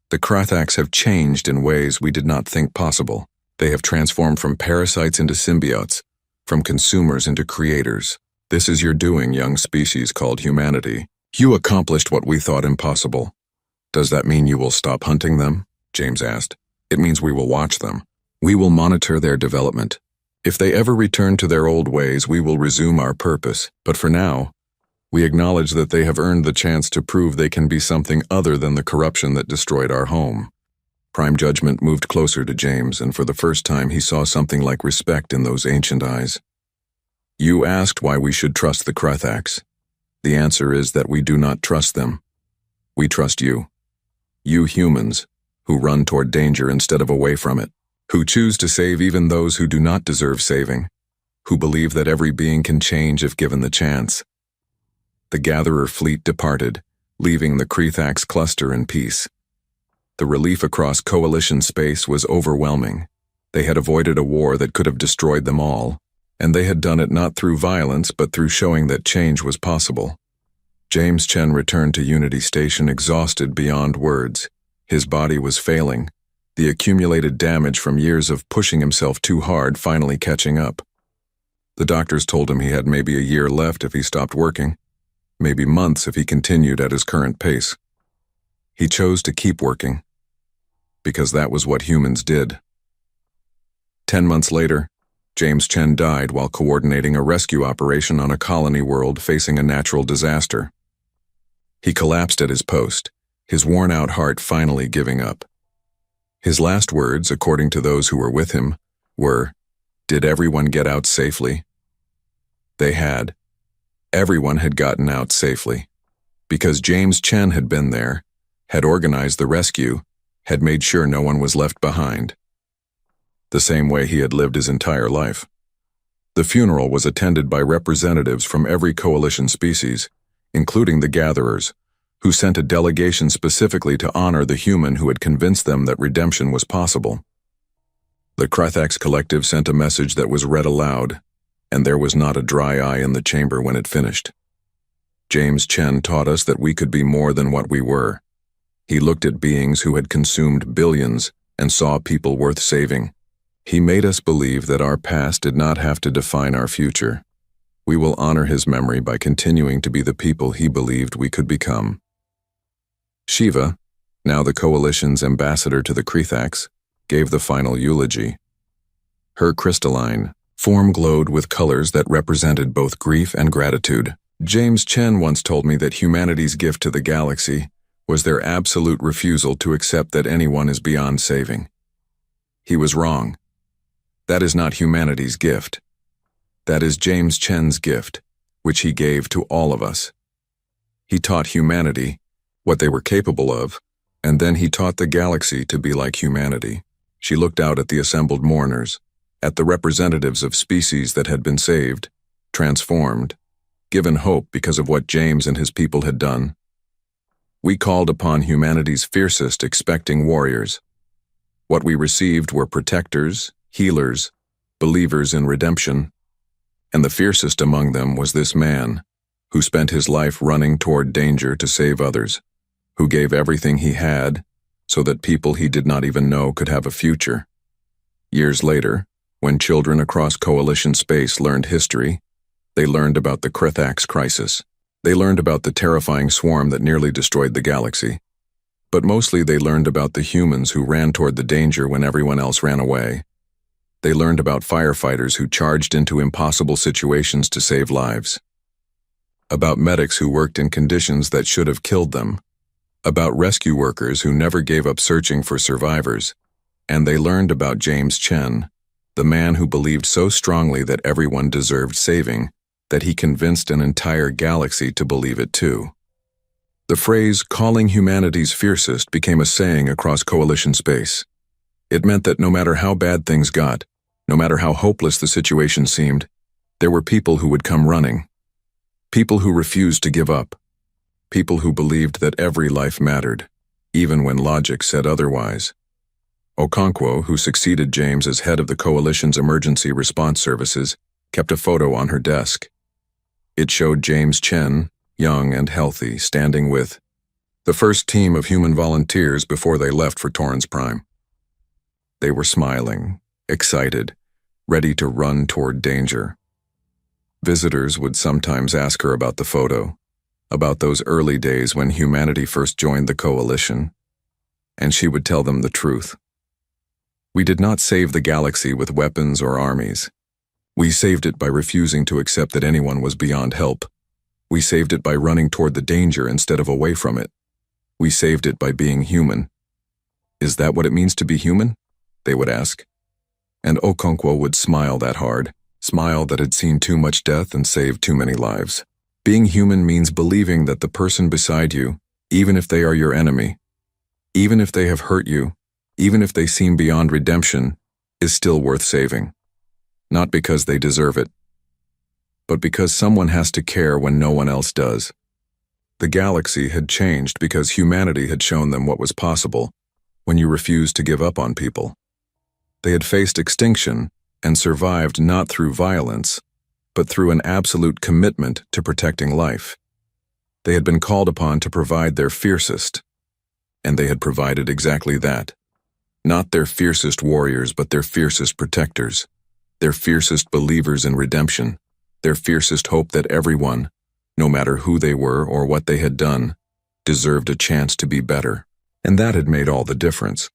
The Krathaks have changed in ways we did not think possible. They have transformed from parasites into symbiotes, from consumers into creators. This is your doing, young species called humanity. You accomplished what we thought impossible. Does that mean you will stop hunting them? James asked. It means we will watch them. We will monitor their development. If they ever return to their old ways, we will resume our purpose. But for now, we acknowledge that they have earned the chance to prove they can be something other than the corruption that destroyed our home. Prime Judgment moved closer to James, and for the first time he saw something like respect in those ancient eyes. You asked why we should trust the Krathaks. The answer is that we do not trust them. We trust you. You humans, who run toward danger instead of away from it, who choose to save even those who do not deserve saving, who believe that every being can change if given the chance. The Gatherer fleet departed, leaving the Krathaks cluster in peace. The relief across coalition space was overwhelming. They had avoided a war that could have destroyed them all, and they had done it not through violence but through showing that change was possible. James Chen returned to Unity Station exhausted beyond words. His body was failing, the accumulated damage from years of pushing himself too hard finally catching up. The doctors told him he had maybe a year left if he stopped working, maybe months if he continued at his current pace. He chose to keep working, because that was what humans did. 10 months later, James Chen died while coordinating a rescue operation on a colony world facing a natural disaster. He collapsed at his post, his worn-out heart finally giving up. His last words, according to those who were with him, were, "Did everyone get out safely?" They had. Everyone had gotten out safely. Because James Chen had been there, had organized the rescue, had made sure no one was left behind. The same way he had lived his entire life. The funeral was attended by representatives from every coalition species, including the gatherers, who sent a delegation specifically to honor the human who had convinced them that redemption was possible. The Krithax Collective sent a message that was read aloud, and there was not a dry eye in the chamber when it finished. James Chen taught us that we could be more than what we were. He looked at beings who had consumed billions and saw people worth saving. He made us believe that our past did not have to define our future. We will honor his memory by continuing to be the people he believed we could become. Shiva, now the Coalition's ambassador to the Krithax, gave the final eulogy. Her crystalline form glowed with colors that represented both grief and gratitude. James Chen once told me that humanity's gift to the galaxy was their absolute refusal to accept that anyone is beyond saving. He was wrong. That is not humanity's gift. That is James Chen's gift, which he gave to all of us. He taught humanity what they were capable of, and then he taught the galaxy to be like humanity. She looked out at the assembled mourners, at the representatives of species that had been saved, transformed, given hope because of what James and his people had done. We called upon humanity's fiercest expecting warriors. What we received were protectors, healers, believers in redemption, and the fiercest among them was this man, who spent his life running toward danger to save others, who gave everything he had so that people he did not even know could have a future. Years later, when children across Coalition space learned history, they learned about the Krithax crisis. They learned about the terrifying swarm that nearly destroyed the galaxy. But mostly they learned about the humans who ran toward the danger when everyone else ran away. They learned about firefighters who charged into impossible situations to save lives. About medics who worked in conditions that should have killed them. About rescue workers who never gave up searching for survivors. And they learned about James Chen, the man who believed so strongly that everyone deserved saving, that he convinced an entire galaxy to believe it too. The phrase, "calling humanity's fiercest," became a saying across Coalition space. It meant that no matter how bad things got, no matter how hopeless the situation seemed, there were people who would come running. People who refused to give up. People who believed that every life mattered, even when logic said otherwise. Okonkwo, who succeeded James as head of the Coalition's emergency response services, kept a photo on her desk. It showed James Chen, young and healthy, standing with the first team of human volunteers before they left for Torrens Prime. They were smiling, excited, ready to run toward danger. Visitors would sometimes ask her about the photo, about those early days when humanity first joined the Coalition, and she would tell them the truth. We did not save the galaxy with weapons or armies. We saved it by refusing to accept that anyone was beyond help. We saved it by running toward the danger instead of away from it. We saved it by being human. Is that what it means to be human? They would ask. And Okonkwo would smile that hard, smile that had seen too much death and saved too many lives. Being human means believing that the person beside you, even if they are your enemy, even if they have hurt you, even if they seem beyond redemption, is still worth saving. Not because they deserve it, but because someone has to care when no one else does. The galaxy had changed because humanity had shown them what was possible when you refused to give up on people. They had faced extinction and survived not through violence, but through an absolute commitment to protecting life. They had been called upon to provide their fiercest, and they had provided exactly that. Not their fiercest warriors, but their fiercest protectors, their fiercest believers in redemption, their fiercest hope that everyone, no matter who they were or what they had done, deserved a chance to be better. And that had made all the difference.